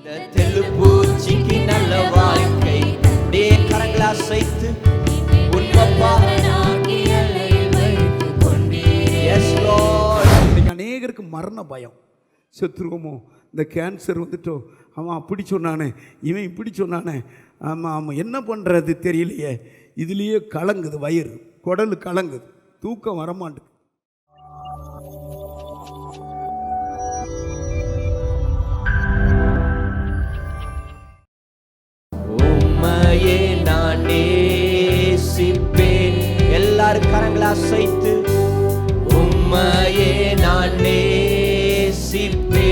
தெல்லுப்பூச்சிக்கு நல்ல வாழ்க்கை கரங்களை அசைத்து அநேகருக்கு மரண பயம். செத்துருவோமோ, இந்த கேன்சர் வந்துட்டோ, அவன் அப்படி சொன்னானே, இவன் இப்படி சொன்னானே, ஆமாம் ஆமாம் என்ன பண்ணுறது தெரியலையே, இதுலேயே கலங்குது, வயிறு குடலு கலங்குது, தூக்கம் வரமாட்டுது. நான் நேசிப்பேன். எல்லாரும் கரங்களை அசைத்து உம்மையே நான் நேசிப்பேன்,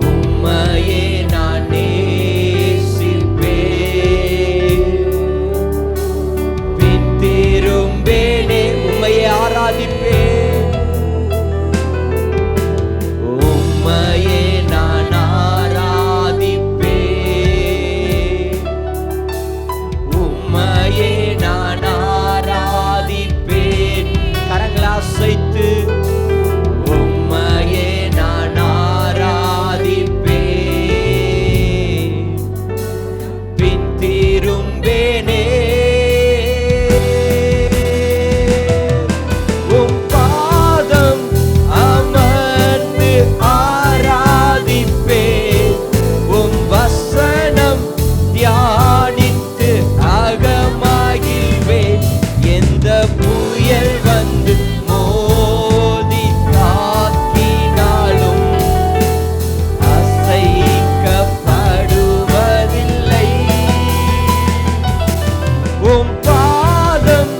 உம்மையே நான் நேசிப்பேன், பின் திரும்பேனே உம்மையே ஆராதிப்பேன், உம்மையே நான் அசைத்து உம்மையே நான் ஆராதிப்பேன், பின் திரும்பேனே உம் பாதம் அமர்ந்து ஆராதிப்பேன், உம் வசனம் தியானித்து அகமாகில்வேன், எந்த புயல் வந்து மோதி தாக்கினாலும் அசைக்கப்படுவதில்லை, உம் பாதம்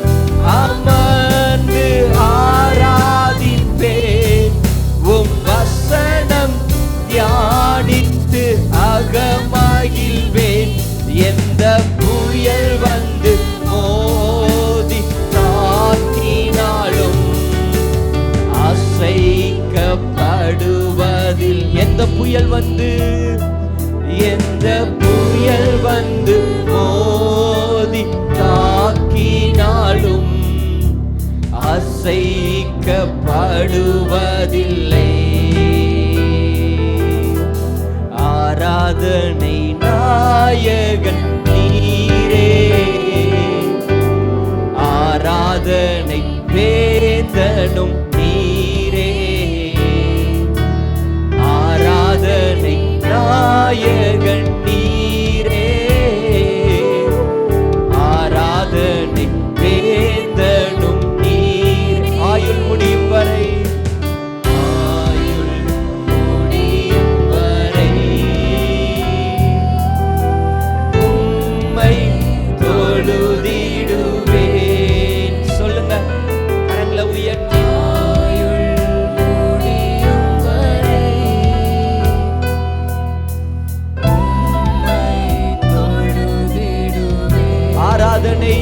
அமர்ந்து ஆராதிப்பேன், உம் வசனம் தியானித்து அகமாகில்வேன், எந்த புயல் வந்து மோதி தாக்கினாலும் அசைக்கப்படுவதில், எந்த புயல் வந்து மோதி தாக்கினாலும் அசைக்கப்படுவதில்லை. ஆராதனை நாயகன் நீரே, ஆராதனை வேதனும் நீரே, ஆராதனை நாயகன் நீரே, ஆராதனை வேதனும் நீர். ஆயுள் முடியும் வரை, ஆயுள் முடியும் வரை உம்மை தொழுதிடுவேன். சொல்லுங்க, கரங்களை உயர்த்தி ஆயுள் முடியும் வரை உம்மை தொழுதிடுவேன். ஆராதனை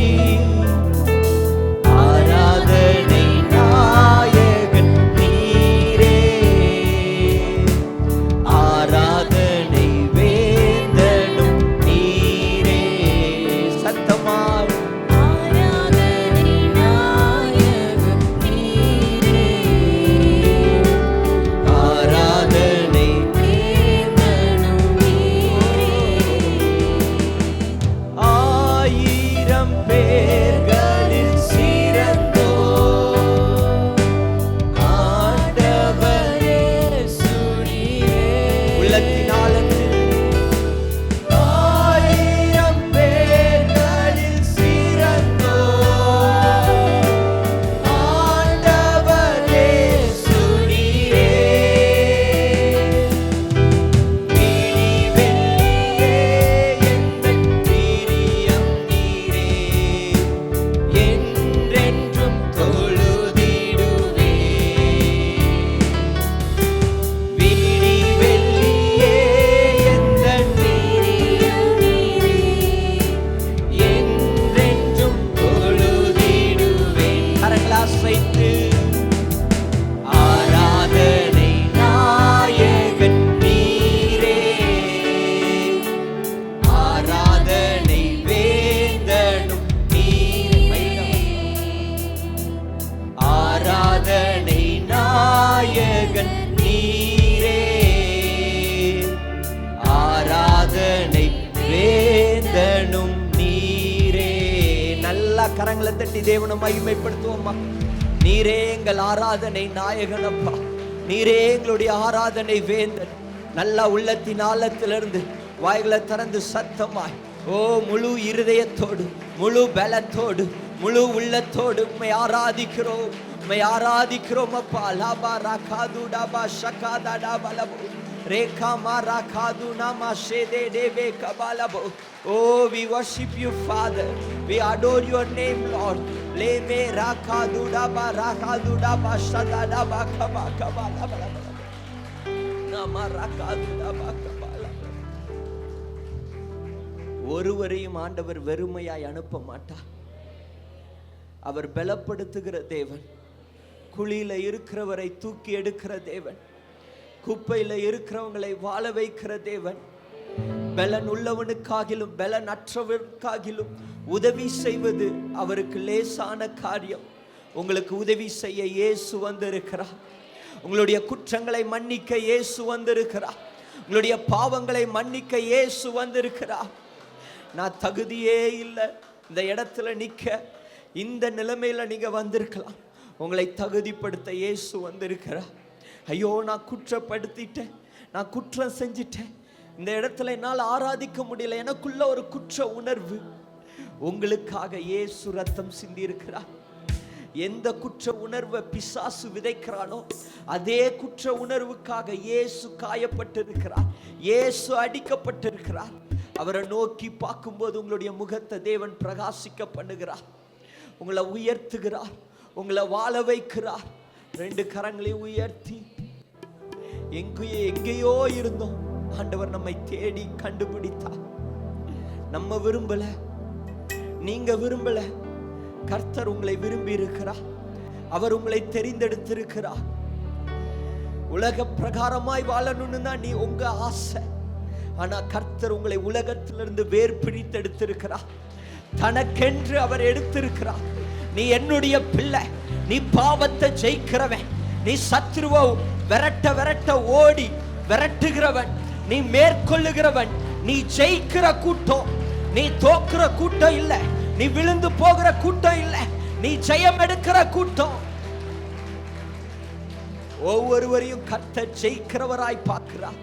ஆராதனை நாயகன் நீரே, ஆராதனை வேந்தனும் நீரே. சத்தமாய் ஆராதனை நாயகன் நீரே, ஆராதனை வேந்தனும் நீரே. ஆயிரம் பேர்களில் சிறந்தோர் ஆண்டவரே சுரீரே. உள்ளத்தின் ஆழத்தில் ஆயிரம் பேர்களில் சிறந்தோர் ஆண்டவரே சுரீரே. விழி வெள்ளியே எந்தன் பிரியம் நீரே, என்றென்றும் தொழுதிடுவேன். விழி வெள்ளியே கரங்களை தட்டி தேவனை மகிமைப்படுத்துவோம்மா. நீரே எங்கள் ஆராதனை நாயகனப்பா, நீரே எங்களுடைய ஆராதனை வேந்தன். நல்ல உள்ளத்தின் ஆழத்திலிருந்து வாய்களை திறந்து சத்தமாய் ஓ முழு இருதயத்தோடு முழு பலத்தோடு முழு உள்ளத்தோடு உம்மை ஆராதிக்கிறோம், உம்மை ஆராதிக்கிறோம் அப்பா. லாபா ராகாது டாபா ஷகாதா டாபலபோ ரேகா மா ராகாது நாமா ஷேதே தேவே கபாலபோ. Oh, we worship you, Father. We adore your name, Lord. Leme rakadu daba rakadu daba shada daba kaba kaba daba nama rakadu daba kaba. ஒருவரையும் ஆண்டவர் வெறுமையாய் அனுப்ப மாட்டார். அவர் பலப்படுத்துகிற தேவன், குழியில இருக்கிறவரை தூக்கி எடுக்கிற தேவன், குப்பையில இருக்கிறவங்களை வாழ வைக்கிற தேவன். பலன் உள்ளவனுக்காகிலும் பலன் அற்றவனுக்காகிலும் உதவி செய்வது அவருக்கு லேசான காரியம். உங்களுக்கு உதவி செய்ய இயேசு வந்திருக்கிறார். உங்களுடைய குற்றங்களை மன்னிக்க இயேசு வந்திருக்கிறார். உங்களுடைய பாவங்களை மன்னிக்க இயேசு வந்திருக்கிறார். நான் தகுதியே இல்லை இந்த இடத்துல நிற்க, இந்த நிலைமையில நீங்க வந்திருக்கலாம். உங்களை தகுதிப்படுத்த இயேசு வந்திருக்கிறார். ஐயோ, நான் குற்றப்படுத்திட்டேன், நான் குற்றம் செஞ்சிட்டேன், இந்த இடத்துல என்னால் ஆராதிக்க முடியல, எனக்குள்ள ஒரு குற்ற உணர்வு. உங்களுக்காக இயேசு ரத்தம் சிந்தி இருக்கிறார். எந்த குற்ற உணர்வை பிசாசு விதைக்கிறானோ அதே குற்ற உணர்வுக்காக இயேசு காயப்பட்டிருக்கிறார், இயேசு அடிக்கப்பட்டிருக்கிறார். அவரை நோக்கி பார்க்கும்போது உங்களுடைய முகத்தை தேவன் பிரகாசிக்க பண்ணுகிறார், உங்களை உயர்த்துகிறார், உங்களை வாழ வைக்கிறார். 2 கரங்களை உயர்த்தி எங்கேயோ இருந்தோம், ஆண்டவர் நம்மை தேடி கண்டுபிடித்தார். நம்ம விரும்பல, நீங்க விரும்பல, கர்த்தர் உங்களை விரும்பி இருக்கிறார். அவர் உங்களை தெரிந்தெடுத்திருக்கிறார். உலக பிரகாரமாய் வாழணும்னு தான் நீ உங்க ஆசை. ஆனா கர்த்தர் உங்களை உலகத்திலிருந்து வேர் பிரித்தெடுத்திருக்கிறார். தனக்கென்று அவர் எடுத்திருக்கிறார். நீ என்னுடைய பிள்ளை, நீ பாவத்தை ஜெயிக்கிறவன், நீ சத்ருவை விரட்ட விரட்ட ஓடி விரட்டுகிறவன், நீ மேற்கொள்ளுகிறவன், நீ ஜெயிக்கிற கூட்டம், நீ தோக்குற கூட்டம் இல்லை, நீ விழுந்து போகிற கூட்டம் இல்லை, நீ ஜெயம் எடுக்கிற கூட்டம். ஒவ்வொருவரையும் கர்த்தர் ஜெயிக்கிறவராய் பார்க்கிறார்,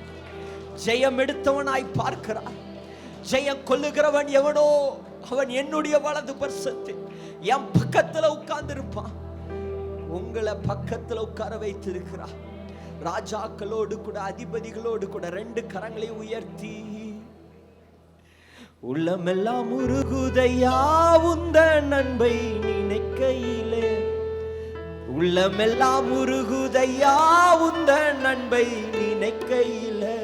ஜெயம் எடுத்தவனாய் பார்க்கிறார். ஜெயம் கொள்ளுகிறவன் எவனோ அவன் என்னுடைய வலது பரிசத்தில் என் பக்கத்துல உட்கார்ந்து இருப்பான். உங்களை பக்கத்துல உட்கார வைத்திருக்கிறார். ராஜாக்களோடு கூட அதிபதிகளோடு கூட 2 கரங்களை உயர்த்தி உள்ளமெல்லாம் உருகுதையா உந்த நன்மை நினைக்கையிலே, உள்ளமெல்லாம் உருகுதையா உந்த நன்மை நினைக்கையிலே,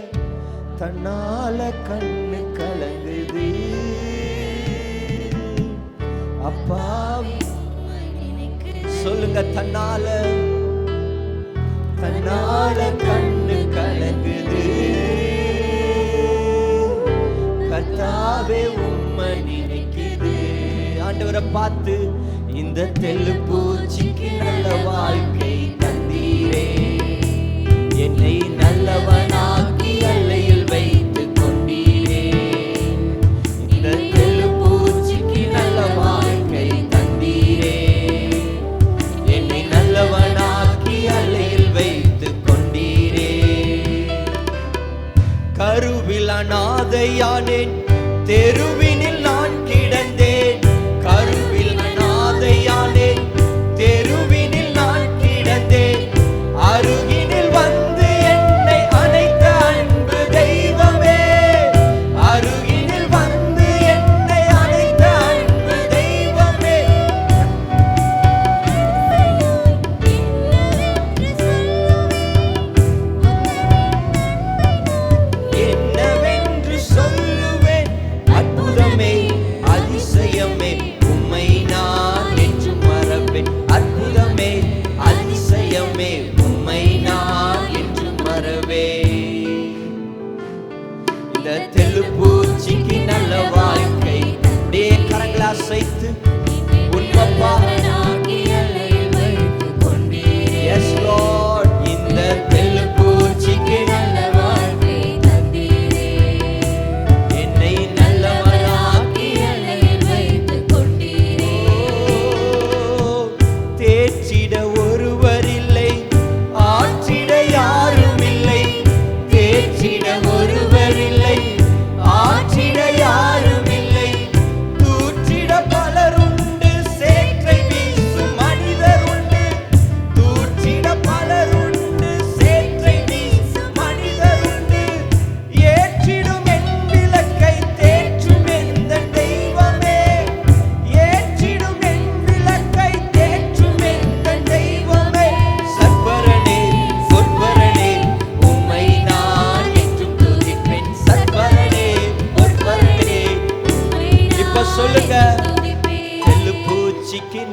தன்னால கண்ணு கலங்குது அப்பா. சொல்லுங்க, தன்னால தன்னால கண்ணு கலங்குது கர்த்தாவே உம்மை நினைக்குது. ஆண்டவரை பார்த்து, இந்த தெள்ளுப்பூச்சிக்கு நல்ல வாழ்க்கை தந்தீரே, என்னை நல்லவனாக்கி அல்லையில் வைத்து கொண்டீரே. இந்த தெள்ளுப்பூச்சிக்கு நல்ல வாழ்க்கை தந்தீரே, என்னை நல்லவனாக்கி அல்லையில் வைத்து கொண்டீரே. கருவில் அநாதையானேன், தெருவினில் நான் கிடந்தேன். கருவில் அநாதையானேன், தெருவினில் நான் கிடந்தேன். அருகினில் வந்து என்னை அணைத்த அன்பு தெய்வமே, அருகினில் வந்து என்னை அணைத்த அன்பு தெய்வமே. என்னவென்று சொல்லுவேன், அற்புதமே அதிசயமே உம்மை நான் என்றும் மறப்பேன். அற்புதமே அதிசயமே உம்மை நான் என்றும் மறவேன். இந்த தெள்ளுப்பூச்சிக்கு நல்ல வாழ்க்கை. அப்படியே கரங்களை அசைத்து உண்மைப்பா. Yes Lord, இந்த தெள்ளுப்பூச்சிக்கு நல்ல வாழ்க்கை தந்தீரே, என்னை நல்லவனாக்கி அல்லையில் வைத்து கொண்டீரே.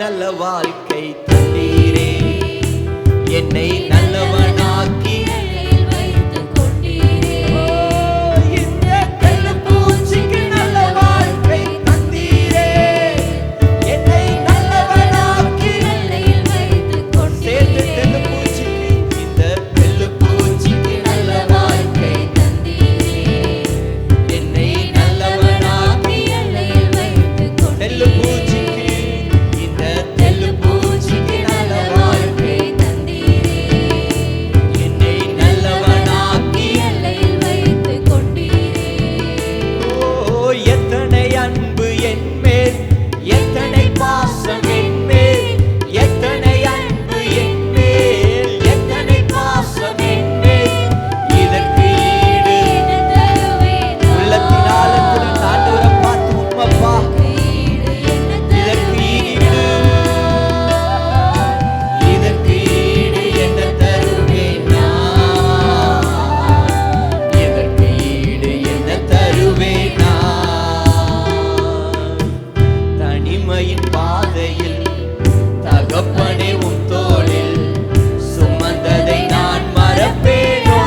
நல்ல வாழ்க்கை தந்தீரே, என்னை நல்லவனாக்கி வைத்துக் கொண்டீரே. இந்த தெள்ளுப்பூச்சிக்கு நல்ல வாழ்க்கை தந்தீரே, என்னை நல்லவனாக்கி வைத்துக் கொண்டீரே. தெள்ளுப்பூச்சிக்கு, இந்த தெள்ளுப்பூச்சிக்கு நல்ல வாழ்க்கை தந்தீரே, என்னை நல்லவனாக்கி வைத்துக் கொண்டீரே. தெள்ளுப்பூச்சிக்கு, இந்த தெள்ளுப்பூச்சிக்கு நல்ல வாழ்க்கை தந்தீரே, என்னை நல்லவனாக்கி வைத்துக் கொண்டீரே. ஓ, எத்தனை அன்பு என் மேல், எத்தனை பாசம் என் மேல், எத்தனை அன்பு என் மேல், எத்தனை பாசம் என் மேல். இதற்கு ஈடு உள்ளத்தின் ஆழத்தில் ஆண்டவரை பார்த்து உண்மைப்பா, இதற்கு ஈடு, இதற்கு ஈடு என்ன தருவேன் நான், இதற்கு ஈடு என்ன தருவேன் நான். தனிமையின் பாதையில் தகப்பனே உம் தோளில் சுமந்ததை நான் மறப்பேனோ,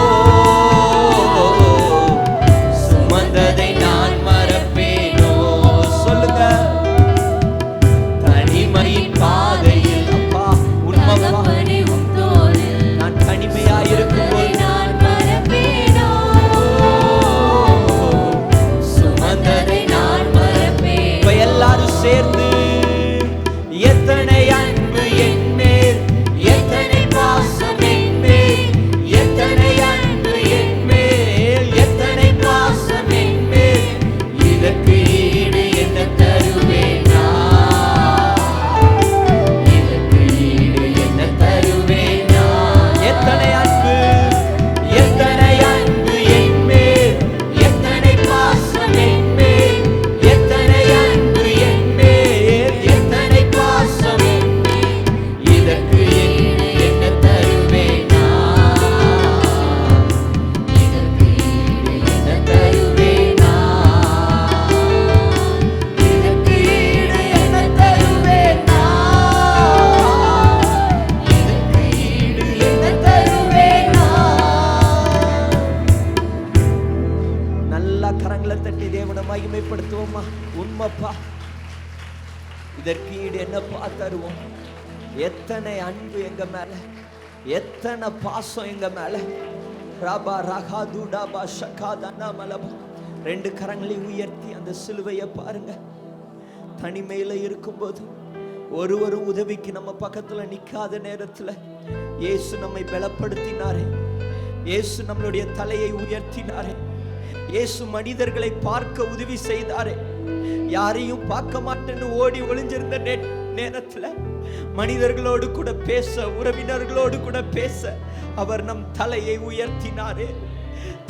சுமந்ததை நான் மறப்பேனோ. சொல்லுங்க. தனிமையின் பாதையில் அப்பா உண்மைப்பா, நான் தனிமையாயிருக்கும்போது சுமந்ததை நான் மறப்பேன். இப்ப எல்லாரும் சேர்ந்து எத்தனை அன்பு என் மேல், எத்தனை பாசம் என் மேல், எத்தனை அன்பு என் மேல், எத்தனை பாசம் என் மேல். இதற்கு ஈடு என்ன தருவேன் நான், இதற்கு ஈடு என்ன தருவேன் நான். எத்தனை அன்பு, எத்தனை அன்பு என் மேல், எத்தனை பாசம் என் மேல், எத்தனை அன்பு என் மேல், எத்தனை பாசம் என் மேல். இதற்கு ஈடு என்ன தருவேன் நான், இதற்கு ஈடு என்ன தருவேன் நான், இதற்கு ஈடு என்ன தருவேன் நான், இதற்கு ஈடு என்ன தருவேன் நான். நல்லா கரங்களை தட்டி தேவனை மகிமைப்படுத்துவோமா. உண்மைப்பா, இதற்கு ஈடு என்னப்பா தருவோம். எத்தனை அன்பு எங்க மேல, எத்தனை பாசம் எங்க மேல. ராபா ரகா தூடாபா ஷகாதனா மலபா. ரெண்டு கரங்களையும் உயர்த்தி அந்த சிலுவையை பாருங்க. தனிமையில இருக்கும்போது, ஒருவரும் உதவிக்கு நம்ம பக்கத்துல நிக்காத நேரத்துல இயேசு நம்மை பலப்படுத்தினாரே, இயேசு நம்மளுடைய தலையை உயர்த்தினாரே, இயேசு மனிதர்களை பார்க்க உதவி செய்தாரே. யாரையும் பார்க்க மாட்டேன்னு ஓடி ஒளிஞ்சிருந்த நேரத்துல மனிதர்களோடு கூட பேச, உறவினர்களோடு கூட பேச அவர் நம் தலையை உயர்த்தினாரே.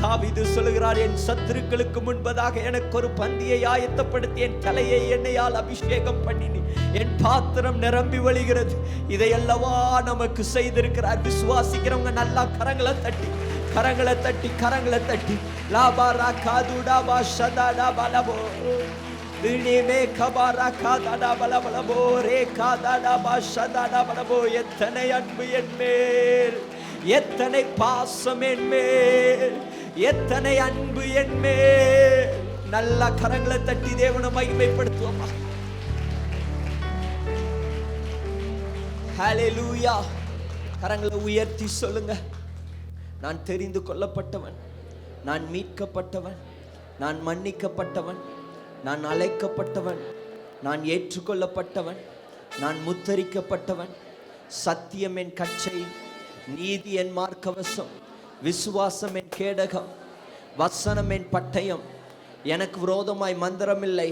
தாவீது சொல்லுகிறார், என் சத்துருக்களுக்கு முன்பதாக எனக்கு ஒரு பந்தியை ஆயத்தப்படுத்தி என் தலையை எண்ணெயால் அபிஷேகம் பண்ணினி, என் பாத்திரம் நிரம்பி வழிகிறது. இதையல்லவா நமக்கு செய்திருக்கிறார். விசுவாசிக்கிறவங்க நல்லா கரங்களை தட்டி, கரங்களை தட்டி, கரங்களை தட்டி. லாபாரா காதுடாபா ஷதாடா பலபோ தினிமே கபாரா காதாடா பலபலபோ ரே காதாடா ஷதாடா பலபோ. எத்தனை அன்பு என் மேல், எத்தனை பாசம் என் மேல், எத்தனை அன்பு என் மேல். நல்ல கரங்களை தட்டி தேவனை மகிமைப்படுத்துவோமா. ஹல்லேலூயா. கரங்களை உயர்த்தி சொல்லுங்க. நான் தெரிந்து கொள்ளப்பட்டவன், நான் மீட்கப்பட்டவன், நான் மன்னிக்கப்பட்டவன், நான் அழைக்கப்பட்டவன், நான் ஏற்றுக்கொள்ளப்பட்டவன், நான் முத்தரிக்கப்பட்டவன். சத்தியம் என் கச்சை, நீதி என் மார்க்கவசம், விசுவாசம் என் கேடகம், வசனம் என் பட்டயம். எனக்கு விரோதமாய் மந்திரம் இல்லை,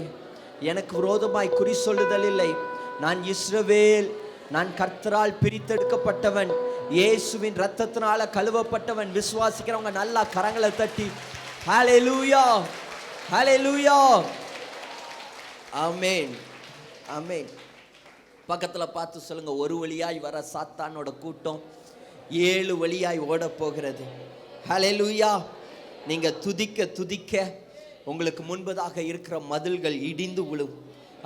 எனக்கு விரோதமாய் குறி சொல்லுதல் இல்லை. நான் இஸ்ரவேல், நான் கர்த்தரால் பிரித்தெடுக்கப்பட்டவன், இயேசுவின் இரத்தத்தினால கழுவப்பட்டவன். விசுவாசிக்கிறவங்க நல்லா கரங்களை தட்டி ஹல்லேலூயா, ஹல்லேலூயா, ஆமென், ஆமென். பக்கத்துல பார்த்து சொல்லுங்க, ஒரு வழியாய் வர சாத்தானோட கூட்டம் 7 வழியாய் ஓட போகிறது. ஹல்லேலூயா. நீங்க துதிக்க துதிக்க உங்களுக்கு முன்பதாக இருக்கிற மதில்கள் இடிந்து விழும்.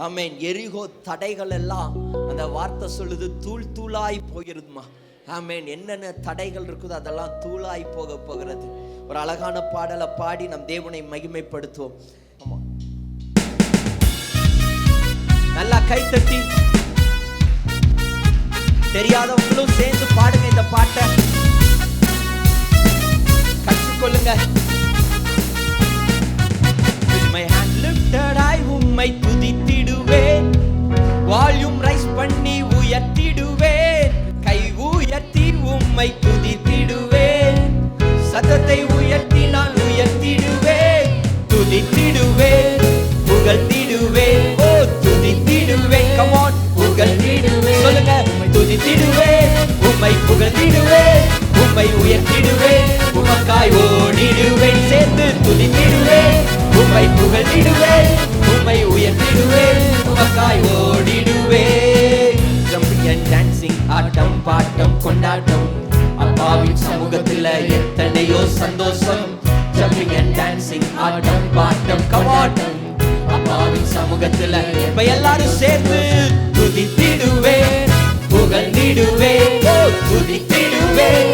ஆமென். எரிகோ தடைகள் எல்லாம் அந்த அந்த வார்த்தை சொல்லுது, தூள் தூளாய் போயிருதுமா. ஆமென். என்னென்ன தடைகள் இருக்குதோ அதெல்லாம் தூளாய் போக போகிறது. ஒரு அழகான பாடலை பாடி நம் தேவனை மகிமைப்படுத்துவோம். ஆமா, நல்லா கைத்தட்டி தெரியாதவங்களும் சேர்ந்து பாடுங்க. இந்த பாட்டை கற்றுக்கொள்ளுங்க. My hand lifted I உம்மை துதித்திடுவேன், வால்யூம் ரைஸ் பண்ணி உயர்த்திடுவேன், கை உயர்த்தி உம்மை துதித்திடுவேன், சத்தத்தை உயர்த்தி நான் உயர்த்திடுவேன், துதித்திடுவேன், புகழ்த்திடுவேன், ஓ துதித்திடுவேன். Come on, புகழ்த்திடுவேன். சொல்லுங்க, துதித்திடுவேன், உம்மை புகழ்த்திடுவேன், உம்மை உயர்த்திடுவேன், உமக்காய் ஓடிடுவேன். சேர்ந்து துதித்திடுவேன், உம்மை புகழ்த்திடுவேன், உம்மை உயர்த்திடுவேன், உமக்காய் ஓடிடுவேன். Jumping and dancing, ஆட்டம் பாட்டம் கொண்டாட்டம், அப்பாவின் சமூகத்தில் எத்தனையோ சந்தோஷம். Jumping and dancing, ஆட்டம் பாட்டம், come on, அப்பாவின் சமூகத்தில் இப்ப எல்லாரும் சேர்ந்து துதித்திடுவேன், புகழ்ந்திடுவேன், ஓ துதித்திடுவேன்,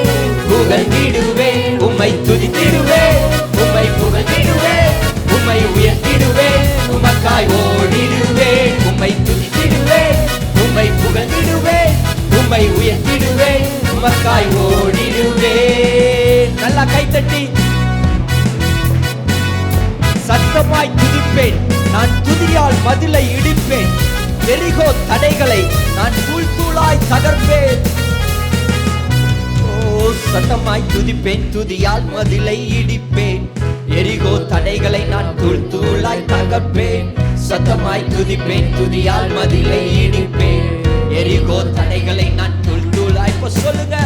புகழ்ந்திடுவேன், உம்மை துதித்திடுவேன், உம்மை புகழ்ந்திடுவேன், உம்மை உயர்த்திடுவேன், உமக்காய் ஓடிடுவேன். உம்மை துதித்திடுவேன், உம்மை புகழ்ந்திடுவேன், உம்மை உயர்த்திடுவேன், உமக்காய் ஓடிடுவேன். நல்லா கைத்தட்டி சத்தமாய் துதிப்பேன், நான் துதியால் மதிலை இடிப்பேன், எரிகோ தடைகளை நான் தூள் தூளாய் தகர்ப்பேன். ஓ சத்தமாய் துதிப்பேன், துதியால் மதிலை இடிப்பேன், எரிகோ தடைகளை நான் தூள் தூளாய் தகர்ப்பேன். சத்தமாய் துதிப்பேன், துதியால் மதிலை இடிப்பேன், எரிகோ தடைகளை நான் தூள் தூளாய். இப்ப சொல்லுங்க,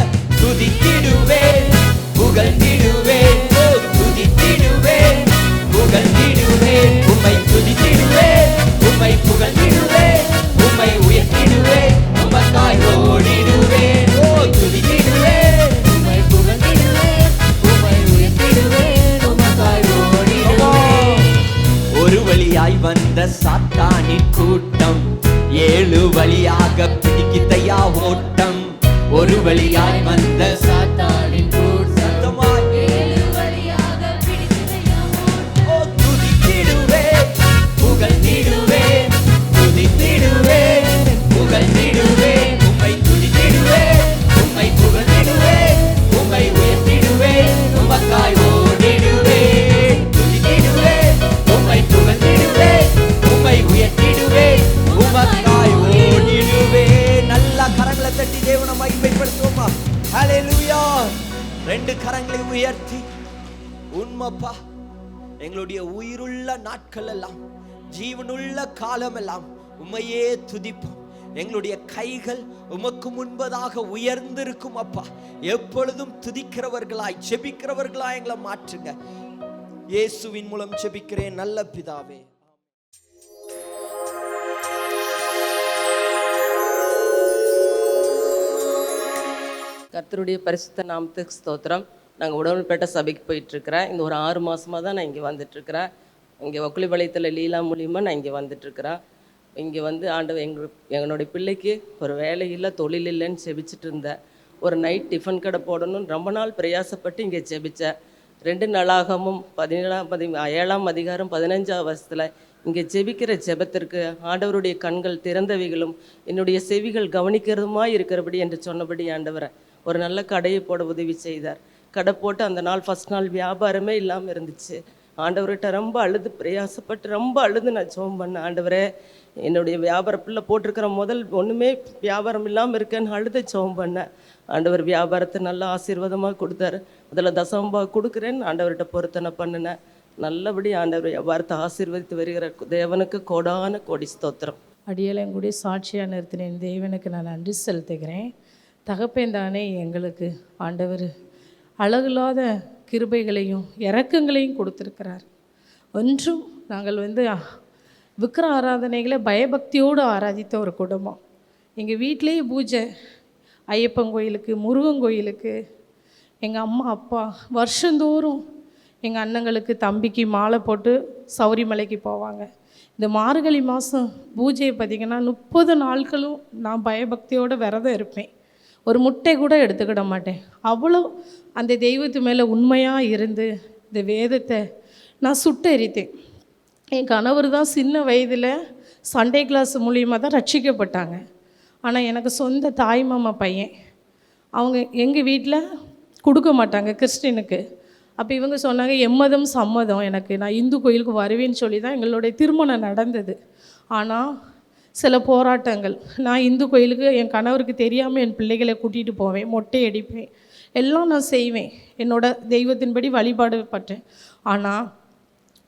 துதித்திடுவேன், புகழ்ந்திடுவேன், ஓ துதித்திடுவேன், புகழ்ந்திடுவேன், உம்மை துதித்திடுவேன், உம்மை புகழ்ந்திடுவேன், உம்மை உயர்த்திடுவேன், உமக்காய் ஓடிடுவேன். ஓ துதித்திடுவேன், உம்மை புகழ்ந்திடுவேன், உம்மை உயர்த்திடுவேன், உமக்காய் ஓடிடுவேன். ஒரு வழியாய் வந்த சாத்தானின் கூட்டம் 7 வழியாக பிடிக்கித்தையா ஓட்டம். ஒரு வழியாய் வந்த சாத்தானின் கூட்டம் புகழ்ந்திடுவேன், துதித்திடுவேன், புகழ்ந்திடுவேன், உம்மை துதித்திடுவேன், உம்மை புகழ்ந்திடுவேன், உம்மை உயர்த்திடுவேன், உமக்காய் ஓடிடுவேன். துதித்திடுவேன், உம்மை புகழ்ந்திடுவேன், உம்மை உயர்த்திடுவேன், உமக்காய் ஓடிடுவேன். நல்லா கரங்களை தட்டி தேவனை மகிமைப்படுத்துவோமா? ஹல்லேலூயா. 2 கரங்களை உயர்த்தி, உண்மைப்பா, எங்களுடைய உயிருள்ள நாட்கள் எல்லாம், ஜீவனுள்ள காலமெல்லாம் உம்மையே துதிப்போம். எங்களுடைய கைகள் உமக்கு முன்பதாக உயர்ந்திருக்கும் அப்பா. எப்பொழுதும் துதிக்கிறவர்களாய் ஜெபிக்கிறவர்களாய் எங்களை மாற்றுங்க. இயேசுவின் மூலம் ஜெபிக்கிறேன் நல்ல பிதாவே. கர்த்தருடைய பரிசுத்த நாமத்துக்கு ஸ்தோத்திரம். நாங்கள் உடன்பேட்டை சபைக்கு போயிட்டுருக்கிறேன். இந்த ஒரு 6 மாதமாக தான் நான் இங்கே வந்துட்டுருக்கிறேன். இங்கே வக்குளிபாளையத்தில் லீலா மூலியமாக நான் இங்கே வந்துட்டுருக்கிறேன். இங்கே வந்து ஆண்டவர் எங்களுடைய பிள்ளைக்கு ஒரு வேலை இல்லை, தொழில் இல்லைன்னு செபிச்சுட்டு இருந்தேன். ஒரு நைட் டிஃபன் கடை போடணும்னு ரொம்ப நாள் பிரயாசப்பட்டு இங்கே செபித்தேன். 2 நாளாகமும் 7ஆம் அதிகாரம் 15ஆம் வசனத்தில் இங்கே ஜெபிக்கிற ஜெபத்திற்கு ஆண்டவருடைய கண்கள் திறந்தவைகளும் என்னுடைய செவிகள் கவனிக்கிறதுமா இருக்கிறபடி என்று சொன்னபடி ஆண்டவரை ஒரு நல்ல கடையை போட உதவி செய்தார். கடை போட்டு அந்த நாள் ஃபஸ்ட் நாள் வியாபாரமே இல்லாமல் இருந்துச்சு. ஆண்டவர்கிட்ட ரொம்ப அழுது பிரயாசப்பட்டு ரொம்ப அழுது நான் ஜெபம் பண்ணேன். ஆண்டவரே, என்னுடைய வியாபாரத்தில் போட்டிருக்கிற முதல் ஒன்றுமே வியாபாரம் இல்லாமல் இருக்கேன்னு அழுது ஜெபம் பண்ணேன். ஆண்டவர் வியாபாரத்தை நல்லா ஆசீர்வாதமாக கொடுத்தாரு. அதில் தசம்பா கொடுக்குறேன்னு ஆண்டவர்கிட்ட பொருத்தனை பண்ணினேன். நல்லபடி ஆண்டவர் வியாபாரத்தை ஆசீர்வதித்து வருகிற தேவனுக்கு கோடான கோடி ஸ்தோத்திரம். அடியலை எங்களுடைய சாட்சியாக நிறுத்தினேன் தேவனுக்கு நான் நன்றி செலுத்துகிறேன். தகப்பேந்தானே எங்களுக்கு ஆண்டவர் அழகில்லாத கிருபைகளையும் இரக்கங்களையும் கொடுத்துருக்கிறார். ஒன்றும் நாங்கள் விக்கிர ஆராதனைகளை பயபக்தியோடு ஆராதித்த ஒரு குடும்பம். எங்கள் வீட்டிலேயே பூஜை, ஐயப்பன் கோயிலுக்கு, முருகன் கோயிலுக்கு. எங்கள் அம்மா அப்பா வருஷந்தோறும் எங்கள் அண்ணங்களுக்கு தம்பிக்கு மாலை போட்டு சௌரிமலைக்கு போவாங்க. இந்த மார்கழி மாதம் பூஜையை பார்த்திங்கன்னா 30 நாட்களும் நான் பயபக்தியோடு விரதம் இருப்பேன். ஒரு முட்டை கூட எடுத்துக்கிட மாட்டேன். அவ்வளோ அந்த தெய்வத்து மேலே உண்மையாக இருந்து இந்த வேதத்தை நான் சுட்டெரித்தேன். என் கணவர் தான் சின்ன வயதில் சண்டே கிளாஸ் மூலியமாக தான் ரட்சிக்கப்பட்டாங்க. ஆனால் எனக்கு சொந்த தாய் மாமா பையன், அவங்க எங்கள் வீட்டில் கொடுக்க மாட்டாங்க கிறிஸ்டினுக்கு. அப்போ இவங்க சொன்னாங்க எம்மதம் சம்மதம், எனக்கு நான் இந்து கோயிலுக்கு வருவேன்னு சொல்லி தான் எங்களுடைய திருமணம் நடந்தது. ஆனால் சில போராட்டங்கள், நான் இந்து கோயிலுக்கு என் கணவருக்கு தெரியாமல் என் பிள்ளைகளை கூட்டிகிட்டு போவேன், மொட்டை அடிப்பேன், எல்லாம் நான் செய்வேன், என்னோட தெய்வத்தின்படி வழிபாடு பட்டேன். ஆனால்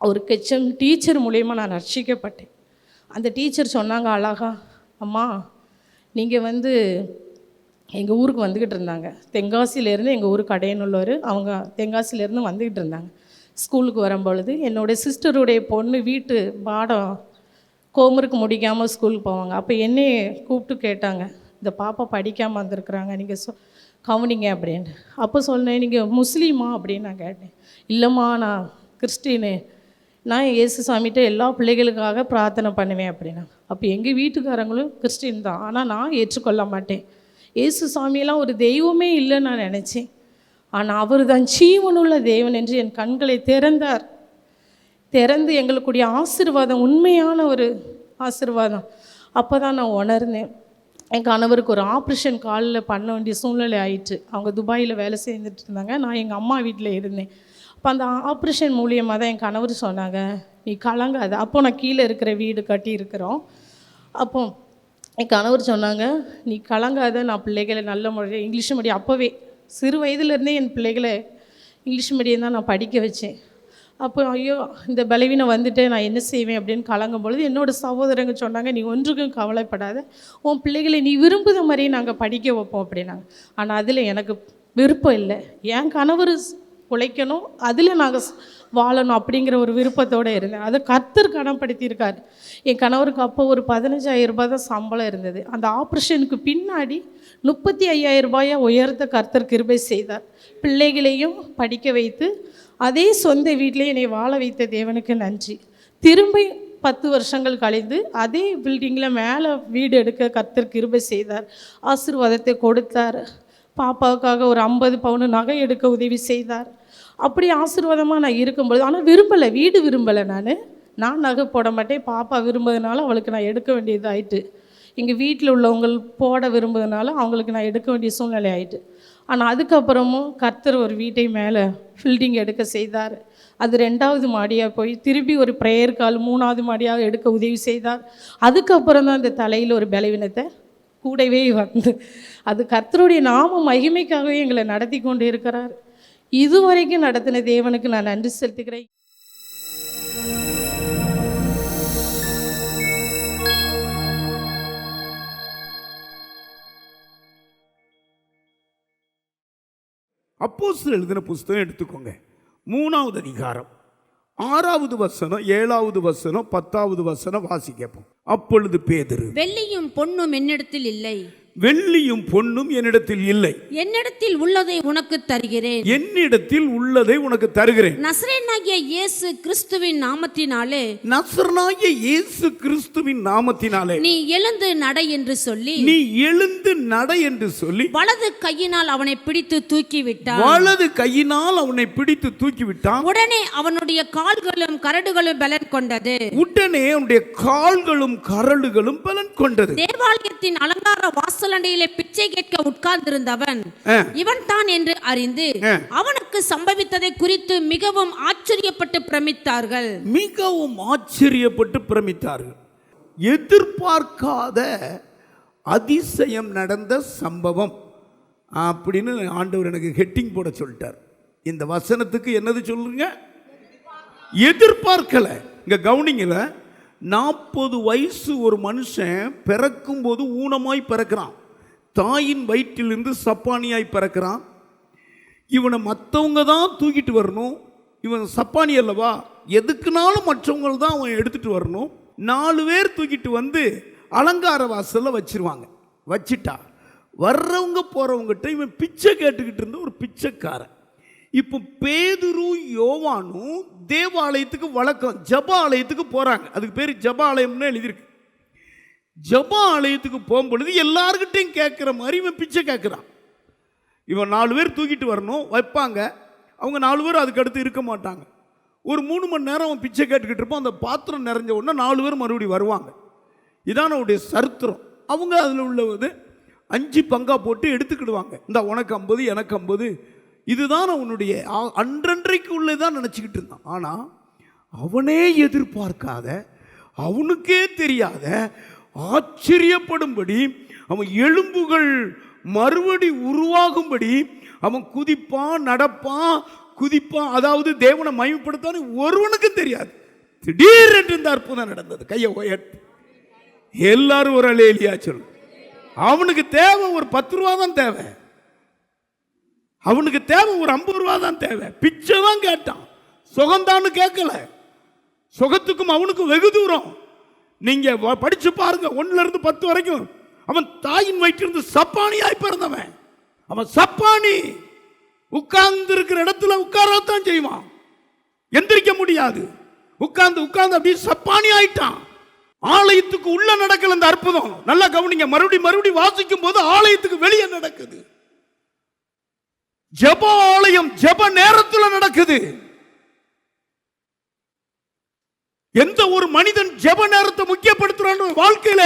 ஒரு கெச்சம் டீச்சர் மூலயமா நான் ரட்சிக்கப்பட்டேன். அந்த டீச்சர் சொன்னாங்க அழகா, அம்மா நீங்கள் எங்கள் ஊருக்கு வந்துக்கிட்டு இருந்தாங்க. தென்காசியிலேருந்து எங்கள் ஊர் கடையனுள்ளவர், அவங்க தென்காசியிலேருந்து வந்துக்கிட்டு இருந்தாங்க. ஸ்கூலுக்கு வரும்பொழுது என்னோடய சிஸ்டருடைய பொண்ணு வீட்டு பாடம் ஹோம்ஒர்க் முடிக்காமல் ஸ்கூலுக்கு போவாங்க. அப்போ என்னையே கூப்பிட்டு கேட்டாங்க, இந்த பாப்பா படிக்காமல் வந்திருக்குறாங்க, நீங்கள் கவனிங்க அப்படின்னு. அப்போ சொன்னேன், நீங்கள் முஸ்லீமா அப்படின்னு நான் கேட்டேன். இல்லைம்மா நான் கிறிஸ்டினு, நான் இயேசு சாமிகிட்ட எல்லா பிள்ளைகளுக்காக பிரார்த்தனை பண்ணுவேன் அப்படின்னா. அப்போ எங்கள் வீட்டுக்காரங்களும் கிறிஸ்டின் தான், ஆனால் நான் ஏற்றுக்கொள்ள மாட்டேன். இயேசு சாமியெல்லாம் ஒரு தெய்வமே இல்லைன்னு நான் நினச்சேன். ஆனால் அவர் தான் ஜீவனுள்ள தேவன் என்று என் கண்களை திறந்தார். திறந்து எங்களுக்குடைய ஆசீர்வாதம் உண்மையான ஒரு ஆசீர்வாதம். அப்போ தான் நான் உணர்ந்தேன். என் கணவருக்கு ஒரு ஆப்ரேஷன் காலில் பண்ண வேண்டிய சூழ்நிலை ஆயிடுச்சு. அவங்க துபாயில் வேலை செய்துட்டு இருந்தாங்க, நான் எங்கள் அம்மா வீட்டில் இருந்தேன். அப்போ அந்த ஆப்ரேஷன் மூலியமாக தான் என் கணவர் சொன்னாங்க, நீ கலங்காத. அப்போ நான் கீழே இருக்கிற வீடு கட்டியிருக்கிறோம். அப்போ என் கணவர் சொன்னாங்க, நீ கலங்காத, நான் பிள்ளைகளை நல்ல முறையில் இங்கிலீஷ் மீடியம், அப்போவே சிறு வயதுலேருந்தே என் பிள்ளைகளை இங்கிலீஷ் மீடியம் தான் நான் படிக்க வச்சேன். அப்போ ஐயோ இந்த பலவீனம் வந்துட்டு நான் என்ன செய்வேன் அப்படின்னு கலங்கும் பொழுது என்னோடய சகோதரங்க சொன்னாங்க, நீ ஒன்றுக்கும் கவலைப்படாத, உன் பிள்ளைகளை நீ விரும்புகிற மாதிரியே நாங்கள் படிக்க வைப்போம் அப்படின்னாங்க. ஆனால் அதில் எனக்கு விருப்பம் இல்லை. என் கணவர் உழைக்கணும், அதில் நாங்கள் வாழணும் அப்படிங்கிற ஒரு விருப்பத்தோடு இருந்தேன். அதை கர்த்தர் கனப்படுத்தியிருக்கார். என் கணவருக்கு அப்போ ஒரு 15,000 ரூபாய் தான் சம்பளம் இருந்தது. அந்த ஆப்ரேஷனுக்கு பின்னாடி 35,000 ரூபாயை உயர்த்த கர்த்தர் கிருபை செய்தார். பிள்ளைகளையும் படிக்க வைத்து அதே சொந்த வீட்டிலே என்னை வாழ வைத்த தேவனுக்கு நன்றி. திரும்பி 10 வருஷங்கள் கழிந்து அதே பில்டிங்கில் மேலே வீடு எடுக்க கர்த்தர் கிருபை செய்தார். ஆசீர்வாதத்தை கொடுத்தார். பாப்பாவுக்காக ஒரு 50 பவுன் நகை எடுக்க உதவி செய்தார். அப்படி ஆசீர்வாதமாக நான் இருக்கும்பொழுது, ஆனால் விரும்பலை, வீடு விரும்பலை. நான் நகை போட மாட்டேன், பாப்பா விரும்புறதுனால அவளுக்கு நான் எடுக்க வேண்டியது ஆயிட்டு. எங்கள் வீட்டில் உள்ளவங்க போட விரும்புறதுனால அவங்களுக்கு நான் எடுக்க வேண்டிய சூழ்நிலை ஆயிட்டு. ஆனால் அதுக்கப்புறமும் கர்த்தர் ஒரு வீட்டை மேலே பில்டிங் எடுக்க செய்தார். அது 2வது மாடியாக போய் திருப்பி ஒரு ப்ரேயர் கால் 3வது மாடியாக எடுக்க உதவி செய்தார். அதுக்கப்புறம் தான் இந்த தலையில் ஒரு பலவீனத்தை கூடவே அது கர்த்தருடைய நாம மகிமைக்காகவே எங்களை நடத்தி கொண்டு இருக்கிறார். இதுவரைக்கும் நடத்தின தேவனுக்கு நான் நன்றி செலுத்துகிறேன். அப்போஸ்தலர் எழுதின புஸ்தகம் எடுத்துக்கோங்க, 3வது அதிகாரம் 6வது வசனம், 7வது வசனம், 10வது வசனம் வாசிக்கப்போம். அப்பொழுது பேதுரு, வெள்ளியும் பொன்னும் என்னிடத்தில் இல்லை, வெள்ளியும் பொன்னும் என்னிடத்தில் இல்லை, என்னிடத்தில் உள்ளதை உனக்கு தருகிறேன், என்னிடத்தில் உள்ளதை உனக்கு தருகிறேன். நசரேயனாகிய இயேசு கிறிஸ்துவின் நாமத்தினாலே, நசரேயனாகிய இயேசு கிறிஸ்துவின் நாமத்தினாலே நீ எழுந்து நட என்று சொல்லி, நீ எழுந்து நட என்று சொல்லி வலது கையினால் அவனை பிடித்து தூக்கிவிட்டான். வலது கையினால் அவனை பிடித்து தூக்கிவிட்டான். உடனே அவனுடைய கால்களும் கரடுகளும் பலன் கொண்டது. உடனே அவனுடைய கால்களும் கரடுகளும் பலன் கொண்டது. தேவாலயத்தின் அலங்கார வாசலண்டையிலே பிச்சை கேட்க உட்கார்ந்திருந்தவன் இவன் தான் என்று அறிந்து அவனுக்கு சம்பவித்ததை குறித்து மிகவும் ஆச்சரியப்பட்டு பிரமித்தார்கள். மிகவும் ஆச்சரியப்பட்டு பிரமித்தார்கள். எதிர்பார்க்காத அதிசயம் நடந்த சம்பவம் அப்படின்னு ஆண்டவர் எனக்கு ஹெட்டிங் போட சொல்லிட்டார். இந்த வசனத்துக்கு என்னது சொல்லுங்க? எதிர்பார்க்கல. இங்க கவுனிங்கல, 40 வயசு ஒரு மனுஷன் பிறக்கும் போது ஊனமாய் பிறக்கிறான். தாயின் வயிற்றிலிருந்து சப்பானியாய் பிறக்கிறான். இவனை மற்றவங்க தான் தூக்கிட்டு வரணும். இவன் சப்பானி அல்லவா, எதுக்குனாலும் மற்றவங்க தான் அவன் எடுத்துட்டு வரணும். 4 பேர் தூக்கிட்டு வந்து அலங்கார வாசலில் வச்சிருவாங்க. வச்சிட்டா வர்றவங்க போகிறவங்ககிட்ட இவன் பிச்சை கேட்டுக்கிட்டு இருந்த ஒரு பிச்சைக்காரன். இப்போ பேதுரும் யோவானும் தேவாலயத்துக்கு வழக்கம் ஜப ஆலயத்துக்கு போகிறாங்க. அதுக்கு பேர் ஜப ஆலயம்னு எழுதியிருக்கு. ஜப ஆலயத்துக்கு போகும்பொழுது எல்லார்கிட்டையும் கேட்குற மாதிரி இவன் பிச்சை கேட்குறான். இவன் 4 பேர் தூக்கிட்டு வரணும், வைப்பாங்க. அவங்க 4 பேர் அதுக்கு அடுத்து இருக்க மாட்டாங்க. ஒரு 3 மணி நேரம் அவன் பிச்சை கேட்டுக்கிட்டு இருப்பான். அந்த பாத்திரம் நிறைஞ்ச உடனே 4 பேர் மறுபடியும் வருவாங்க. இதான் அவனுடைய சரித்திரம். அவங்க அதில் உள்ளது 5 பங்கா போட்டு எடுத்துக்கிடுவாங்க. இந்த உனக்கு 50 எனக்கு 50. இதுதான் அவனுடைய அன்றன்றைக்கு உள்ளதான் நினச்சிக்கிட்டு இருந்தான். ஆனால் அவனே எதிர்பார்க்காத, அவனுக்கே தெரியாத, ஆச்சரியப்படும்படி அவன் எலும்புகள் மறுபடி உருவாகும்படி அவன் குதிப்பான், நடப்பான், குதிப்பான். அதாவது தேவனை மகிமைப்படுத்தான்னு ஒருவனுக்கும் தெரியாது. திடீரென்று இந்த அற்புதம் நடந்தது. கையை உயர்த்து எல்லாரும் ஒரு அல்லேலூயா சொல்லு. அவனுக்கு தேவை ஒரு 10 ரூபா தான் தேவை. அவனுக்கு தேவை ஒரு 50 ரூபா தான் தேவை. பிச்சை தான் கேட்டான், சுகந்தான்னு கேட்கல. சுகத்துக்கும் அவனுக்கும் வெகு தூரம். நீங்க படிச்சு பாருங்க, 1ல இருந்து 10 வரைக்கும். அவன் தாயின் வயிற்றிலிருந்து சப்பானியாய் பிறந்தவன். அவன் சப்பானி. உட்கார்ந்து இருக்கிற இடத்துல உட்காரத்தான் செய்வான், எந்திரிக்க முடியாது. உட்கார்ந்து உட்கார்ந்து அப்படியே சப்பானி ஆயிட்டான். ஆலயத்துக்கு உள்ள நடக்கல இந்த அற்புதம். நல்லா கவனிங்க. மறுபடி வாசிக்கும் போது ஆலயத்துக்கு வெளியே நடக்குது. ஜெப ஆலயம் ஜெப நேரத்தில் நடக்குது. எந்த ஒரு மனிதன் ஜெப நேரத்தை முக்கியப்படுத்துறான், வாழ்க்கையில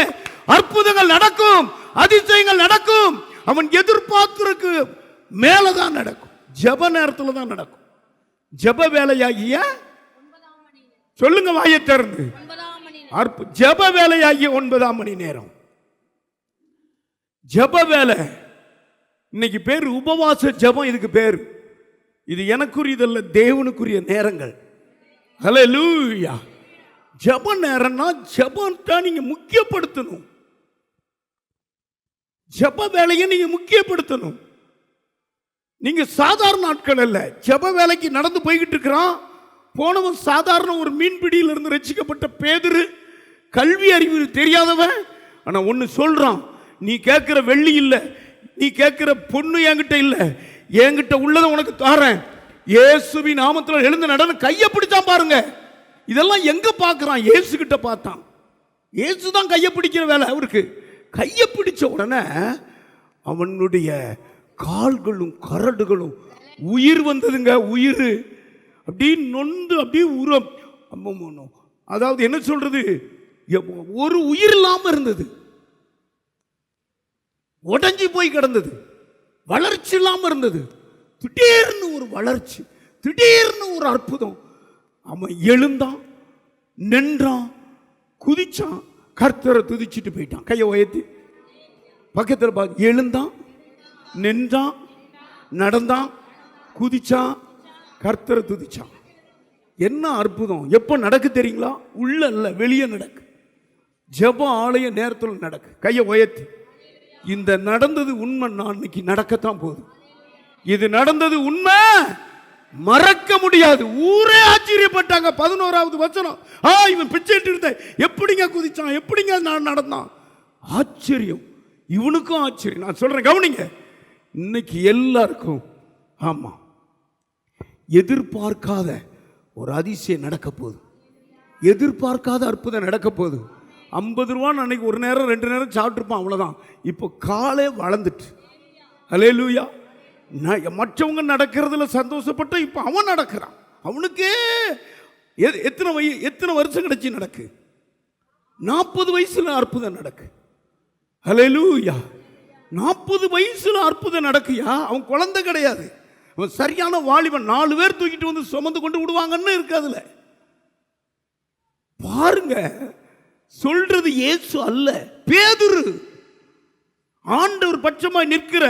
அற்புதங்கள் நடக்கும், அதிசயங்கள் நடக்கும். அவன் எதிர்பார்த்திருக்கு மேலதான் நடக்கும். ஜெப நேரத்தில் தான் நடக்கும். ஜெப வேலையாகிய சொல்லுங்க வாயை திறந்து, ஜெப வேலையாகிய 9ஆம் மணி நேரம். ஜெப வேலை இன்னைக்கு பேர் உபவாச ஜெபம். இதுக்கு பேர், இது எனக்குரியதல்ல, தேவனுக்குரிய நேரங்கள். ஹல்லேலூயா. ஜெப நேரம்னா ஜெபத்தை நீங்க முக்கியப்படுத்தணும். ஜெப வேலையை நீங்க முக்கியப்படுத்தணும். நீங்க சாதாரண நாட்கள் அல்ல. ஜெப வேலைக்கு நடந்து போய்கிட்டு இருக்கிறான். போனவன் சாதாரண ஒரு மீன்பிடியில் இருந்து ரட்சிக்கப்பட்ட பேதுரு, கல்வி அறிவு தெரியாதவன். ஆனா ஒன்னு சொல்றான், நீ கேட்கிற வெள்ளி இல்லை, நீ கேட்கிற பொண்ணு என்கிட்ட இல்லை, என்கிட்ட உள்ளதை உனக்கு தாரேன், இயேசுவின் நாமத்தில் எழுந்து நடந்து கையை பிடிச்சான். பாருங்க, இதெல்லாம் எங்க பார்க்கிறான்? இயேசு கிட்ட பார்த்தான். இயேசு தான் கையை பிடிக்கிற வேலை அவருக்கு. கையை பிடிச்ச உடனே அவனுடைய கால்களும் கரடுகளும் உயிர் வந்ததுங்க. உயிர் அப்படி நொந்து அப்படியே உரம். அதாவது என்ன சொல்றது, ஒரு உயிர் இல்லாம இருந்தது, உடஞ்சி போய் கிடந்தது, வளர்ச்சி இல்லாம இருந்தது. திடீர்னு ஒரு வளர்ச்சி, திடீர்னு ஒரு அற்புதம். அவன் எழுந்தான், நின்றான், குதிச்சான், கர்த்தரை துதிச்சிட்டு போயிட்டான். கையை உயர்த்தி பக்கத்தில் பார்த்து, எழுந்தான், நின்றான், நடந்தான், குதிச்சான், கர்த்தரை துதிச்சான். என்ன அற்புதம்! எப்போ நடக்கு தெரியுங்களா? உள்ள இல்ல, வெளியே நடக்கு. ஜெப ஆலய நேரத்தில் நடக்கு. கையை உயர்த்தி, இந்த நடந்தது உண்மை, நான் இன்னைக்கு நடக்கத்தான் போகுது. இது நடந்தது உண்மை, மறக்க முடியாது. ஊரே ஆச்சரியப்பட்டாங்க. 11வது வசனம், இவன் பிச்சைட்டு இருந்த எப்படிங்க குதிச்சான், எப்படிங்க நான் நடந்தான். ஆச்சரியம், இவனுக்கும் ஆச்சரியம். நான் சொல்றேன் கவனிங்க, இன்னைக்கு எல்லாருக்கும் ஆமா எதிர்பார்க்காத ஒரு அதிசயம் நடக்க போகுது. எதிர்பார்க்காத அற்புதம் நடக்க போகுது. 50 ரூபா அன்னைக்கு ஒரு நேரம் 2 நேரம் சாப்பிட்டுருப்பான், அவ்வளோதான். இப்போ காலே வளர்ந்துட்டு. ஹல்லேலூயா. மற்றவங்க நடக்கிறதுல சந்தோஷப்பட்டு இப்போ அவன் நடக்கிறான். அவனுக்கே எத்தனை வருஷம் கழிச்சு நடக்கு? 40 வயசுல அற்புதம் நடக்கு. ஹல்லேலூயா. 40 வயசுல அற்புதம் நடக்குயா. அவன் குழந்தை கிடையாது, அவன் சரியான வாலிபன். 4 பேர் தூக்கிட்டு வந்து சுமந்து கொண்டு விடுவாங்கன்னு இருக்காதுல. பாருங்க, சொல்றது இயேசு அல்ல, பேதுரு. ஆண்டவர் பட்சமாய் நிற்கிற,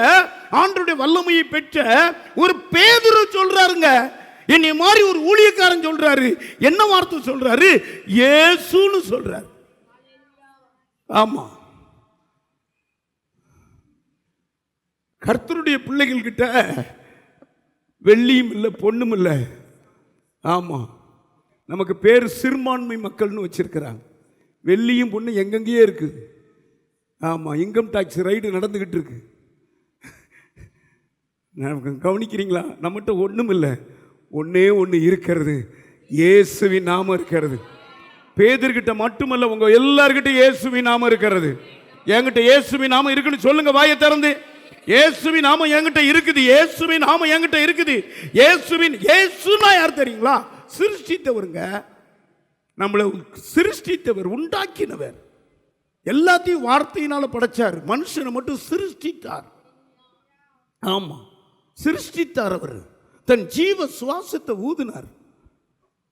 ஆண்டவருடைய வல்லமையை பெற்ற ஒரு பேதுரு சொல்றாருங்க. என்னை மாதிரி ஒரு ஊழியக்காரன் சொல்றாரு. என்ன வார்த்தை சொல்றாரு? இயேசுன்னு சொல்றாரு. ஆமா, கர்த்தருடைய பிள்ளைகள் கிட்ட வெள்ளியும் இல்லை, பொண்ணும் இல்லை. ஆமா, நமக்கு பேர் சிறுபான்மை மக்கள்னு வச்சிருக்கிறாங்க. வெள்ளியும் பொண்ணு எங்கெங்கேயே இருக்குது. ஆமாம், இன்கம் டாக்ஸ் ரைடு நடந்துக்கிட்டு இருக்கு. கவனிக்கிறீங்களா? நம்மகிட்ட ஒன்றும் இல்லை, ஒன்றே ஒன்று இருக்கிறது, இயேசுவின் நாமம் இருக்கிறது. பேதர்கிட்ட மட்டுமல்ல, உங்க எல்லார்கிட்ட இயேசுவின் நாமம் இருக்கிறது. என்கிட்ட இயேசுவின் நாமம் இருக்குன்னு சொல்லுங்க வாயை திறந்து. இயேசுவின் நாமம் என்கிட்ட இருக்குது, இயேசுவின் நாமம் என்கிட்ட இருக்குது. இயேசுனா யார் தெரியுங்களா? சிருஷ்டித்தவருங்க. நம்மளை சிருஷ்டித்தவர், உண்டாக்கினவர். எல்லாத்தையும் வார்த்தையினால படைச்சார், மனுஷனை மட்டும் சிருஷ்டித்தார். ஆமா, சிருஷ்டித்தார். அவர் தன் ஜீவ சுவாசத்தை ஊதினார்.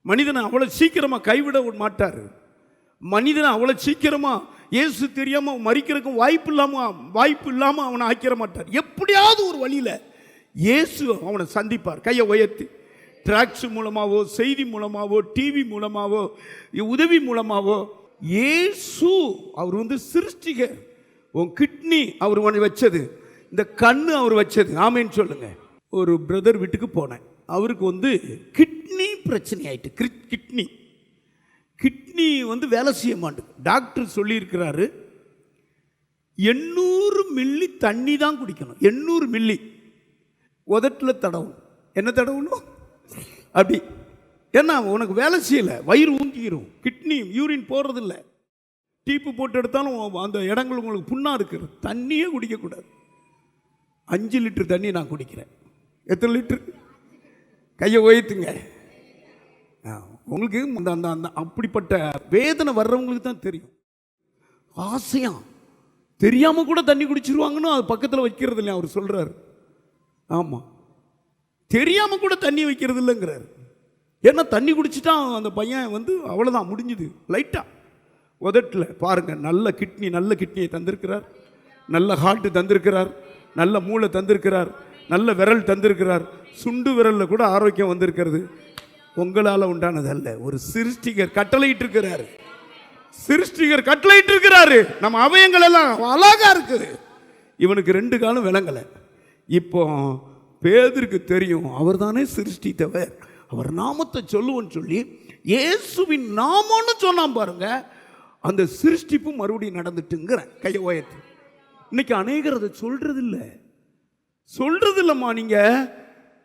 மனிதனை அவ்வளவு சீக்கிரமா கைவிட மாட்டார். மனிதனை அவ்வளவு சீக்கிரமா இயேசு தெரியாம மறிக்கிறதுக்கும் வாய்ப்பு இல்லாம அவனை ஆக்கிட மாட்டார். எப்படியாவது ஒரு வழியில இயேசு அவனை சந்திப்பார். கையை உயர்த்தி, டிராக்ஸ் மூலமாவோ, செய்தி மூலமாவோ, டிவி மூலமாவோ, உதவி மூலமாவோ, இயேசு அவர் சிருஷ்டிகர். உன் கிட்னி அவர் வச்சது, இந்த கண்ணு அவர் வச்சது. ஆமேன்னு சொல்லுங்க. ஒரு பிரதர் வீட்டுக்கு போனேன். அவருக்கு கிட்னி பிரச்சனை ஆயிட்டு. கிட்னி வேலை செய்ய மாட்டேங்குது. டாக்டர் சொல்லியிருக்கிறாரு 800 மில்லி தண்ணி தான் குடிக்கணும். 800 மில்லி உதட்டில் தடவணும். என்ன தடவணும்? அப்படி. ஏன்னா உனக்கு வேலை செய்யலை, வயிறு ஊங்கிடும், கிட்னி யூரின் போடுறதில்லை. டீப்பு போட்டு எடுத்தாலும் அந்த இடங்கள் உங்களுக்கு புண்ணாக இருக்குது. தண்ணியே குடிக்கக்கூடாது. 5 லிட்டர் தண்ணி நான் குடிக்கிறேன். எத்தனை லிட்டரு? கையை உயர்த்துங்க. உங்களுக்கு அந்த அப்படிப்பட்ட வேதனை வர்றவங்களுக்கு தான் தெரியும். ஆசையா தெரியாமல் கூட தண்ணி குடிச்சிருவாங்கன்னு அது பக்கத்தில் வைக்கிறது இல்லையா அவர் சொல்கிறார். ஆமாம், தெரியாமல் கூட தண்ணி வைக்கிறது இல்லைங்கிறார். ஏன்னா தண்ணி குடிச்சிட்டா அந்த பையன் அவ்வளோதான், முடிஞ்சுது. லைட்டாக உதட்டில் பாருங்கள். நல்ல கிட்னியை தந்திருக்கிறார், நல்ல ஹார்ட்டு தந்திருக்கிறார், நல்ல மூளை தந்திருக்கிறார், நல்ல விரல் தந்திருக்கிறார். சுண்டு விரலில் கூட ஆரோக்கியம் வந்திருக்கிறது. உங்களால் உண்டானது அல்ல, ஒரு சிருஷ்டிகர் கட்டளையிட்டு இருக்கிறாரு. சிருஷ்டிகர் கட்டளையிட்டு இருக்கிறாரு. நம்ம அவயங்கள் எல்லாம் அழகா இருக்குது. இவனுக்கு 2 காலம் விளங்கலை. இப்போ பேதருக்கு தெரியும் அவர் தானே சிருஷ்டித்தவர், அவர் நாமத்தை சொல்லுவோன்னு சொல்லி இயேசுவின் நாமம்னு சொன்னான் பாருங்க. அந்த சிருஷ்டிப்பு மறுபடியும் நடந்துட்டுங்கிற கையை உயர்த்தி. இன்னைக்கு அநேகர் அதை சொல்றது இல்லம்மா. நீங்க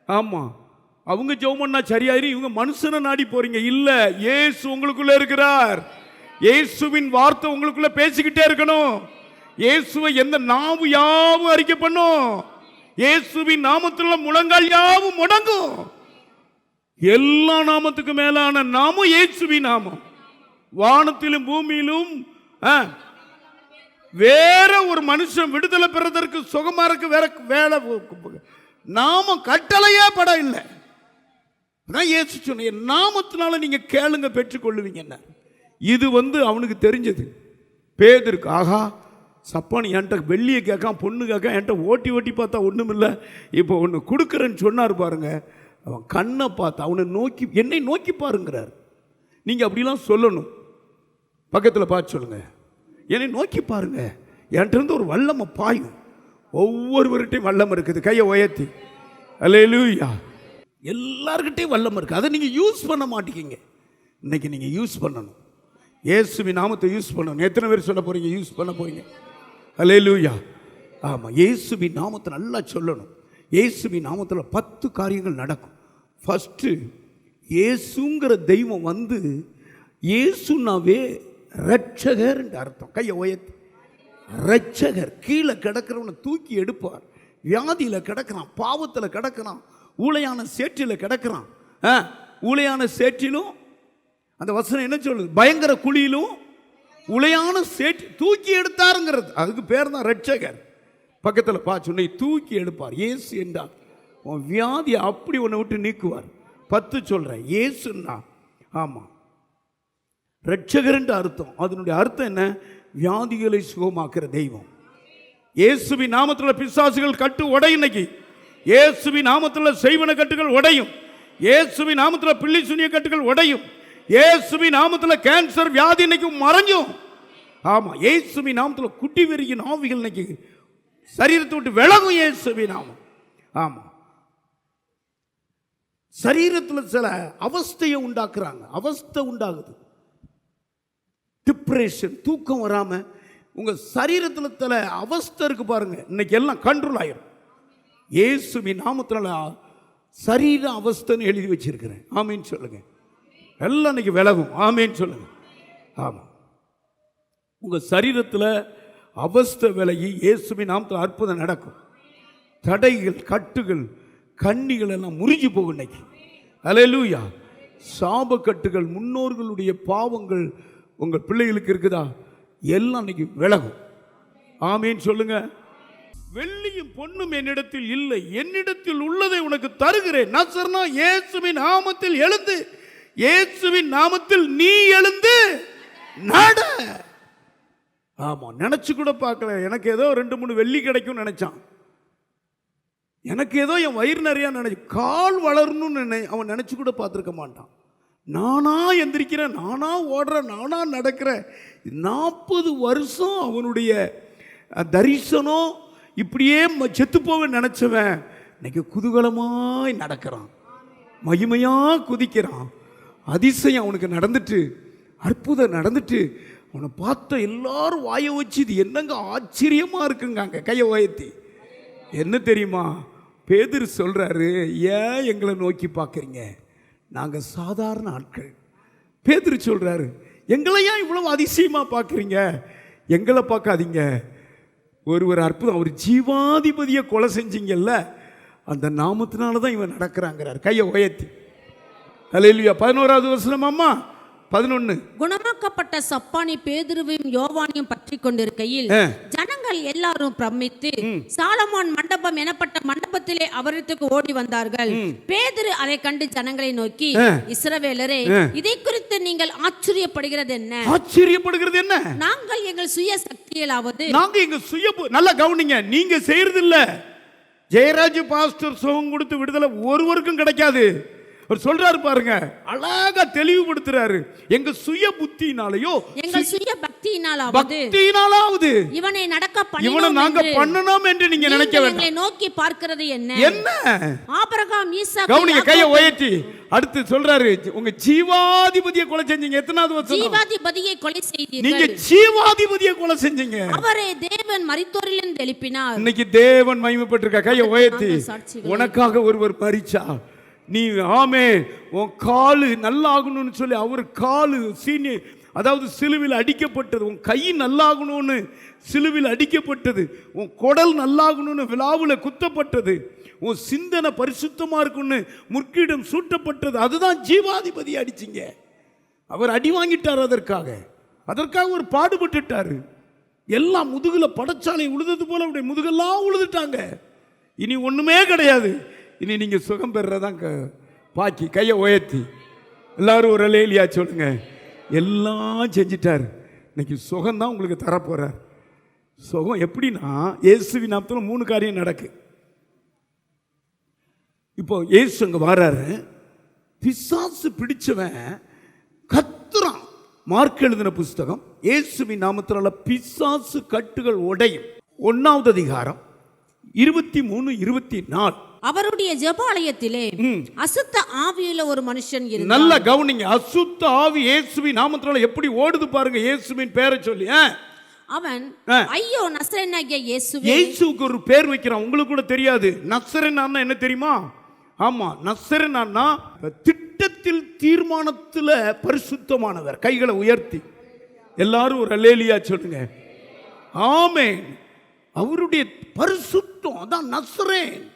ஆமா, அவங்க ஜெபம் பண்ணா சரியாயிரும், இவங்க மனுஷனை நாடி போறீங்க. இல்ல, இயேசு உங்களுக்குள்ள இருக்கிறார். இயேசுவின் வார்த்தை உங்களுக்குள்ள பேசிக்கிட்டே இருக்கணும். இயேசுவை எந்த நாவு யாவும் அறிக்கை பண்ணும். இயேசுவின் நாமத்தில் முழங்கால் யாவும் முடங்கும். எல்லா நாமத்துக்கு மேலான நாமம் இயேசுவின் நாமம். வானத்திலும் பூமியிலும் வேற ஒரு மனுஷன் விடுதலை பெறதற்கு, சுகமா இருக்கு வேற வேலை நாமம் கட்டளையே பட இல்லை. இயேசு சொன்ன நாமத்தினால நீங்க கேளுங்க பெற்றுக்கொள்ளுவீங்க. இது அவனுக்கு தெரிஞ்சது. பேதருக்கு ஆகா சப்பானி என்கிட்ட வெள்ளியை கேட்கான், பொண்ணு கேட்கான், என்கிட்ட ஓட்டி பார்த்தா ஒன்றும் இல்லை, இப்போ ஒன்று கொடுக்குறேன்னு சொன்னார் பாருங்க. அவன் கண்ணை பார்த்து அவனை நோக்கி, என்னை நோக்கி பாருங்கிறார். நீங்கள் அப்படிலாம் சொல்லணும். பக்கத்தில் பார்த்து சொல்லுங்க, என்னை நோக்கி பாருங்க. என்கிட்ட இருந்து ஒரு வல்லமை பாயும். ஒவ்வொருவர்கிட்டையும் வல்லம் இருக்குது. கையை உயர்த்தி அல்லேலூயா. எல்லார்கிட்டையும் வல்லம் இருக்குது. அதை நீங்கள் யூஸ் பண்ண மாட்டேங்கிங்க. இன்னைக்கு நீங்கள் யூஸ் பண்ணணும். இயேசுவின் நாமத்தை யூஸ் பண்ணணும். எத்தனை பேர் சொல்ல போறீங்க யூஸ் பண்ண போறீங்க? அல்லேலூயா. ஆமாம், இயேசுவின் நாமத்தை நல்லா சொல்லணும். இயேசுவின் நாமத்தில் 10 காரியங்கள் நடக்கும். ஃபஸ்ட்டு, இயேசுங்கிற தெய்வம் இயேசுனாவே ரட்சகர் என்று அர்த்தம். கையை உயர்த்தி. ரட்சகர். கீழே கிடக்கிறவனை தூக்கி எடுப்பார். வியாதியில் கிடக்கிறான், பாவத்தில் கிடக்கிறான், ஊளையான சேற்றில் கிடக்கிறான். ஊளையான சேற்றிலும் அந்த வசனம் என்ன சொல்லுது? பயங்கர குழியிலும் உளையான சேற்று தூக்கி எடுத்தாருங்கிறது. அதுக்கு பேர் தான் ரட்சகர். பக்கத்தில் பார்த்து உன்னை தூக்கி எடுப்பார். இயேசு என்றால் உன் வியாதியை அப்படி உன்னை விட்டு நீக்குவார். 10 சொல்கிறேன். இயேசுன்னா ஆமாம் ரட்சகர் என்று அர்த்தம். அதனுடைய அர்த்தம் என்ன? வியாதிகளை சுகமாக்குற தெய்வம். இயேசுவின் நாமத்தில் பிசாசுகள் கட்டு உடையும். இன்னைக்கு இயேசுவின் நாமத்தில் செய்வன கட்டுகள் உடையும். இயேசுவின் நாமத்தில் பிள்ளை சுனிய கட்டுகள் உடையும். இயேசுவின் நாமத்தில் கேன்சர் வியாதி இன்னைக்கு மறைஞ்சும். ஆமா, இயேசுவின் நாமத்தில் குட்டி வெறியின் ஆவிகள் இன்னைக்கு சரீரத்தை விட்டு விலகும். இயேசுவின் நாமம். ஆமா, சரீரத்தில் சில அவஸ்தையை உண்டாக்குறாங்க. அவஸ்தை உண்டாகுது, டிப்ரெஷன், தூக்கம் வராம உங்க சரீரத்தில் சில அவஸ்தை இருக்கு பாருங்க. இன்னைக்கு எல்லாம் கண்ட்ரோல் ஆயிரும். இயேசுவின் நாமத்தினால சரீர அவஸ்தைன்னு எழுதி வச்சிருக்கிறேன். ஆமீன் சொல்லுங்க. எல்லாம் இன்னைக்கு விலகும். ஆமீன் சொல்லுங்க. ஆமாம், உங்கள் சரீரத்தில் அவஸ்தை விலகி இயேசுவின் நாமத்தில் அற்புதம் நடக்கும். தடைகள், கட்டுகள், கண்ணிகள் எல்லாம் முறிஞ்சு போகும் இன்னைக்கு. அல்லேலூயா. சாபக்கட்டுகள், முன்னோர்களுடைய பாவங்கள் உங்கள் பிள்ளைகளுக்கு இருக்குதா, எல்லாம் இன்னைக்கு விலகும். ஆமீன் சொல்லுங்க. வெள்ளியும் பொன்னும் என்னிடத்தில் இல்லை, என்னிடத்தில் உள்ளதை உனக்கு தருகிறேன். நசரனா இயேசுவின் நாமத்தில் எழுந்து, இயேசுவின் நாமத்தில் நீ எழுந்து நட. ஆமா, நினைச்சு கூட பார்க்கல. எனக்கு ஏதோ 2-3 வெள்ளி கிடைக்கும் நினைச்சான். எனக்கு ஏதோ என் வயிறு நிறையா நினைச்சு கால் வளரணும்னு அவன் நினைச்சு கூட பார்த்துருக்க மாட்டான். நானா எந்திரிக்கிறேன், நானா ஓடுறேன், நானா நடக்கிறேன். 40 வருஷம் அவனுடைய தரிசனம் இப்படியே செத்து போக நினைச்சவன் இன்னைக்கு குதூகலமாய் நடக்கிறான், மகிமையா குதிக்கிறான். அதிசயம் அவனுக்கு நடந்துட்டு, அற்புதம் நடந்துட்டு, அவனை பார்த்த எல்லாரும் வாயை வச்சு இது என்னங்க ஆச்சரியமா இருக்குங்க. கையை உயர்த்தி என்ன தெரியுமா பேதுரு சொல்றாரு, ஏன் எங்களை நோக்கி பார்க்குறீங்க, நாங்கள் சாதாரண ஆட்கள். பேதுரு சொல்றாரு, எங்களை ஏன் இவ்வளவு அதிசயமா பார்க்குறீங்க, எங்களை பார்க்காதீங்க. ஒரு அற்புதம், ஒரு ஜீவாதிபதியை கொலை செஞ்சீங்கல்ல, அந்த நாமத்தினால தான் இவன் நடக்கிறாங்கிறார். கையை உயர்த்தி. அல்லேலூயா. 11வது வசனம் அம்மா 11. குணமாக்கப்பட்ட சப்பானி பேதுருவையும் யோவானையும் பற்றி கொண்டிருக்கையில் ஜனங்கள் எல்லாரும் பிரமித்து சாலமோன் மண்டபம் எனப்பட்ட மண்டபத்திலே அவரிடத்துக்கு ஓடி வந்தார்கள். பேதுரு அதை கண்டு ஜனங்களை நோக்கி, இஸ்ரவேலரே, இதை குறித்து நீங்கள் ஆச்சரியப்படுகிறது என்ன? ஆச்சரியப்படுகிறது என்ன? நாங்கள் எங்கள் சுய சக்தியிலாவது, நாங்க எங்க சுய, நல்லா கவனிங்க, நீங்க செய்யறது இல்ல. ஜெயராஜ் பாஸ்டர் சுகம் கொடுத்து விடுதலை ஒருவருக்கும் கிடைக்காது. அவர் சொல்றாரு பாருங்க, அழகா தெளிவுபடுத்துறாரு. எங்க சுய புத்தினாலயோ, எங்கள் சுய பக்தியினாலாவது இவனை நடக்க இவனை நாங்க பண்ணணும் என்று நீங்க நினைக்க வேண்டாம். எங்களை நோக்கி பார்க்கிறது என்ன? என்ன? ஆபிரகாம், ஈசாக்கு, கவனிங்க, கையை உயர்த்தி. அடுத்து சொல்றாரு, உங்க ஜீவாதிபதியை கொலை செஞ்சீங்க. எத்தனாவது வசனம்? ஜீவாதிபதியை கொலை செய்தீர்கள். நீங்க ஜீவாதிபதியை கொலை செஞ்சீங்க. அவரே தேவன் மரித்தோரிலிருந்து எழுப்பினார். இன்னைக்கு தேவன் மகிமைப்பட்டிருக்க. கையை உயர்த்தி. உனக்காக ஒருவர் மரிச்சார். நீ ஆமே உன் காலு நல்லாகணும்னு சொல்லி அவர் காலு சீனி, அதாவது சிலுவில் அடிக்கப்பட்டது. உன் கை நல்லாகணும்னு சிலுவில் அடிக்கப்பட்டது. உன் குடல் நல்லாகணும்னு விழாவில் குத்தப்பட்டது. உன் சிந்தனை பரிசுத்தமாக இருக்குன்னு முற்கிடம் சூட்டப்பட்டது. அதுதான் ஜீவாதிபதி அடிச்சிங்க. அவர் அடி வாங்கிட்டார். அதற்காக ஒரு பாடுபட்டுட்டாரு. எல்லாம் முதுகில் படச்சாலை உழுதது போல அவருடைய முதுகெல்லாம் உழுதுட்டாங்க. இனி ஒன்றுமே கிடையாது. இனி நீங்கள் சுகம் பெறதான் பாக்கி. கையை உயர்த்தி எல்லாரும் ஒரு அல்லேலூயா சொல்லுங்க. எல்லாம் செஞ்சிட்டார். இன்னைக்கு சுகம்தான் உங்களுக்கு தரப்போறார். சுகம் எப்படின்னா, இயேசுவின் நாமத்தில் 3 காரியம் நடக்கு. இப்போ இயேசு அங்கே வராரு. பிசாசு பிடிச்சவன் கத்துறான். மார்க் எழுதின புஸ்தகம், இயேசுவின் நாமத்தினால பிசாசு கட்டுகள் உடையும். 1வது அதிகாரம் 23, 24. அவருடைய ஜெபாலயத்திலே அசுத்த ஆவியுள்ள ஒரு மனுஷன் இருந்தான். நல்ல கவனிங்க, அசுத்த ஆவி இயேசுவின் நாமத்தினால எப்படி ஓடுது பாருங்க. இயேசுவின் பேரை சொல்லி அவன், ஐயோ நசரேயனாகிய இயேசுவே. இயேசுவுக்கு ஒரு பேர் வைக்கிறான். உங்களுக்கு கூட தெரியாது. நசரேயனா என்ன தெரியுமா? ஆமா, நசரேயனா திட்டத்தில் தீர்மானத்தில் பரிசுத்தமானவர். கைகளை உயர்த்தி எல்லாரும் ஒரு அல்லேலூயா சொல்லுங்க. ஆமென். அவருடைய பரிசுத்தம் அதான் நசரேயன்.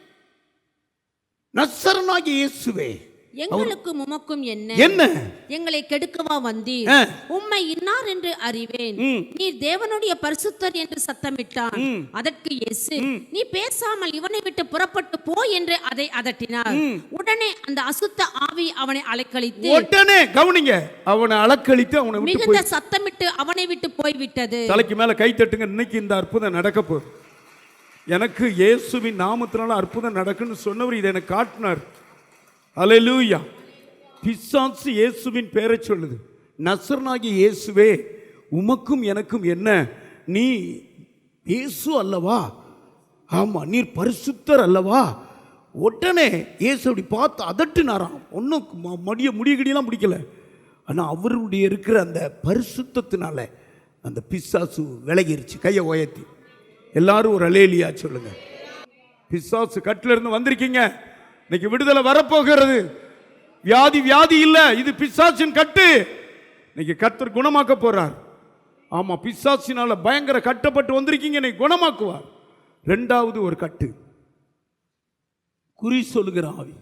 நசரேயனாகிய இயேசுவே, எங்களுக்கும் உமக்கும் என்ன? எங்களை கெடுக்கவா வந்தீர்? உம்மை இன்னார் என்று அறிவேன். நீர் தேவனுடைய பரிசுத்தர் என்று சத்தமிட்டான். அதற்கு இயேசு, நீ பேசாமல் இவனை விட்டு புறப்பட்டு போ என்று அதை அதட்டினார். உடனே அந்த அசுத்த ஆவி அவனை அலைக்கழித்து, உடனே கவனிங்க, அவனை அலைக்கழித்து அவனை மிகுந்த சத்தமிட்டு அவனை விட்டு போய்விட்டது. தலைக்கு மேல கை தட்டுங்க. இன்னைக்கு இந்த அற்புதம் நடக்க போகுது. எனக்கு இயேசுவின் நாமத்தினால அற்புதம் நடக்குன்னு சொன்னவர் இதை எனக்கு காட்டினார். அல்லேலூயா. பிசாசு இயேசுவின் பேரை சொல்லுது. நசரேயனாகிய இயேசுவே, உமக்கும் எனக்கும் என்ன? நீ இயேசு அல்லவா? ஆமா, நீர் பரிசுத்தர் அல்லவா? உடனே இயேசு அப்படி பார்த்து அதட்டுனாராம். ஒன்றும் முடியலாம் பிடிக்கல. ஆனால் அவருடைய இருக்கிற அந்த பரிசுத்தத்தினால அந்த பிசாசு விலகிருச்சு. கையை உயர்த்தி எல்லாரும் ஒரு அல்லேலூயா சொல்லுங்க. பிசாசு கட்டில இருந்து வந்திருக்கீங்க. இன்னைக்கு விடுதலை வரப்போகிறது. வியாதி இல்ல, இது பிசாசின் கட்டு. இன்னைக்கு கர்த்தர் குணமாக்க போறார். ஆமா, பிசாசினால பயங்கர கட்டப்பட்டு வந்திருக்கீங்க, இன்னைக்கு குணமாக்குவார். இரண்டாவது ஒரு கட்டு, குறி சொல்லுகிற ஆவி.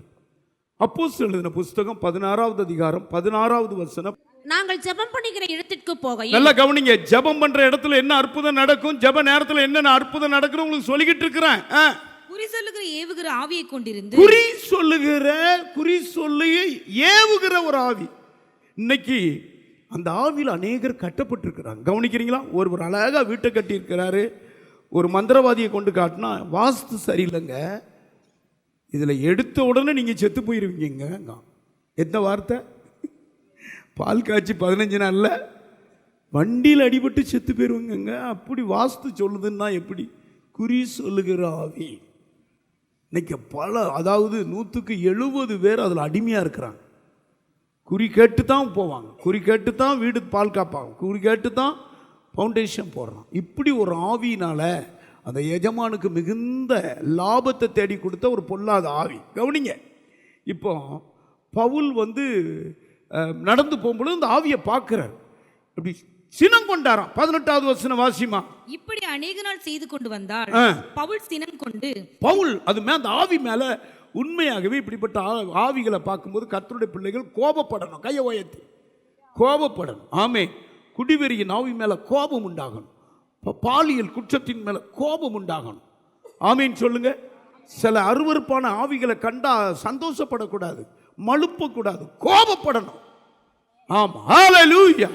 அப்போஸ்தலர் எழுதின புஸ்தகம் 16வது அதிகாரம் 16வது வசனம். நாங்கள் ஜெபம் பண்ணுகிற இடத்திற்கு போகையில், நல்லா கவனிங்க, ஜெபம் பண்ற இடத்துல என்ன அற்புதம் நடக்கும், ஜெப நேரத்துல என்னென்ன அற்புதம் நடக்கும் உங்களுக்கு சொல்லிக்கிட்டு இருக்கிறேன். குறி சொல்லுகிற ஏவுகிற ஆவியை கொண்டிருந்து, குறி சொல்லி ஏவுகிற ஒரு ஆவி. இன்னைக்கு அந்த ஆவியில் அநேகர் கட்டப்பட்டிருக்கிறாங்க. கவனிக்கிறீங்களா? ஒருவர் அழகா வீட்டை கட்டி இருக்கிறாரு, ஒரு மந்திரவாதியை கொண்டு காட்டினா வாஸ்து சரியில்லைங்க, இதுல எடுத்த உடனே நீங்க செத்து போயிருவீங்க. எந்த வார்த்தை? பால் காய்ச்சி 15 நாள்ல வண்டியில் அடிபட்டு செத்து போயிருவங்க. அப்படி வாஸ்து சொல்லுதுன்னா எப்படி? குறி சொல்லுகிற ஆவி. இன்னைக்கு அதாவது 170 பேர் அதில் அடிமையாக இருக்கிறாங்க. குறி கேட்டு தான் போவாங்க, குறி கேட்டு தான் வீடு பால் காப்பாங்க, குறி கேட்டு தான் ஃபவுண்டேஷன் போடுறான். இப்படி ஒரு ஆவியினால அந்த எஜமானுக்கு மிகுந்த லாபத்தை தேடி கொடுத்த ஒரு பொல்லாத ஆவி. கவனிங்க, இப்போ பவுல் நடந்து போகும்பொழுது இந்த ஆவியை பார்க்கிறார். இப்படி சினம் கொண்டாராம். 18வது வசனம் வாசிமா. இப்படி அநேக நாள் செய்து கொண்டு வந்தால் பவுல் சினம் கொண்டு, பவுல் அது அந்த ஆவி மேல உண்மையாகவே இப்படிப்பட்ட ஆவிகளை பார்க்கும்போது கர்த்தருடைய பிள்ளைகள் கோபப்படணும். கையை உயர்த்தி கோபப்படணும். ஆமே, குடிவெறியின் ஆவி மேல கோபம் உண்டாகணும். பாலியல் குற்றத்தின் மேல கோபம் உண்டாகணும். ஆமீன் சொல்லுங்க. சில அருவருப்பான ஆவிகளை கண்டா சந்தோஷப்படக்கூடாது, மழுப்பக்கூடாது, கோபப்படணும். ஆமா, ஹல்லேலூயா.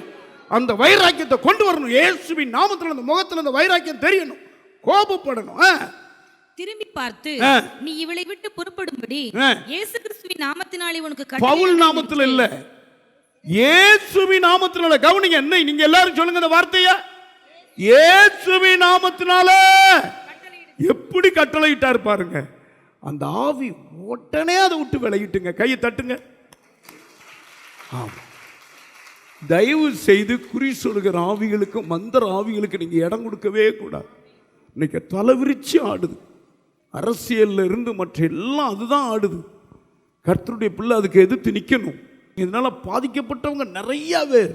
அந்த வைராக்கியத்தை கொண்டு வரணும். இயேசுவின் நாமத்தில் அந்த முகத்தில் அந்த வைராக்கியம் தெரியணும். கோபப்படணும். திரும்பி பார்த்து, நீ இவளை விட்டு புறப்படும்படி இயேசு கிறிஸ்துவின் நாமத்தினாலே உனக்கு பவுல் நாமத்தில் இல்ல, இயேசுவின் நாமத்தினால. கவனிங்க, என்ன நீங்க எல்லாரும் சொல்லுங்க இந்த வார்த்தைய. இயேசுவின் நாமத்தினால எப்படி கட்டளையிட்டார் பாருங்க. அந்த ஆவி உடனே அதை விட்டு விலகிட்டுங்க. கையை தட்டுங்க. ஆமா, தயவு செய்து குறி சொல்லுகிற ஆவிகளுக்கு, மந்திர ஆவிகளுக்கு நீங்க இடம் கொடுக்கவே கூடாது. இன்னைக்கு தலைவிரிச்சு ஆடுது. அரசியல்ல இருந்து மற்ற எல்லாம் அதுதான் ஆடுது. கர்த்தருடைய பிள்ளை அதுக்கு எதிர்த்து நிற்கணும். இதனால பாதிக்கப்பட்டவங்க நிறைய பேர்.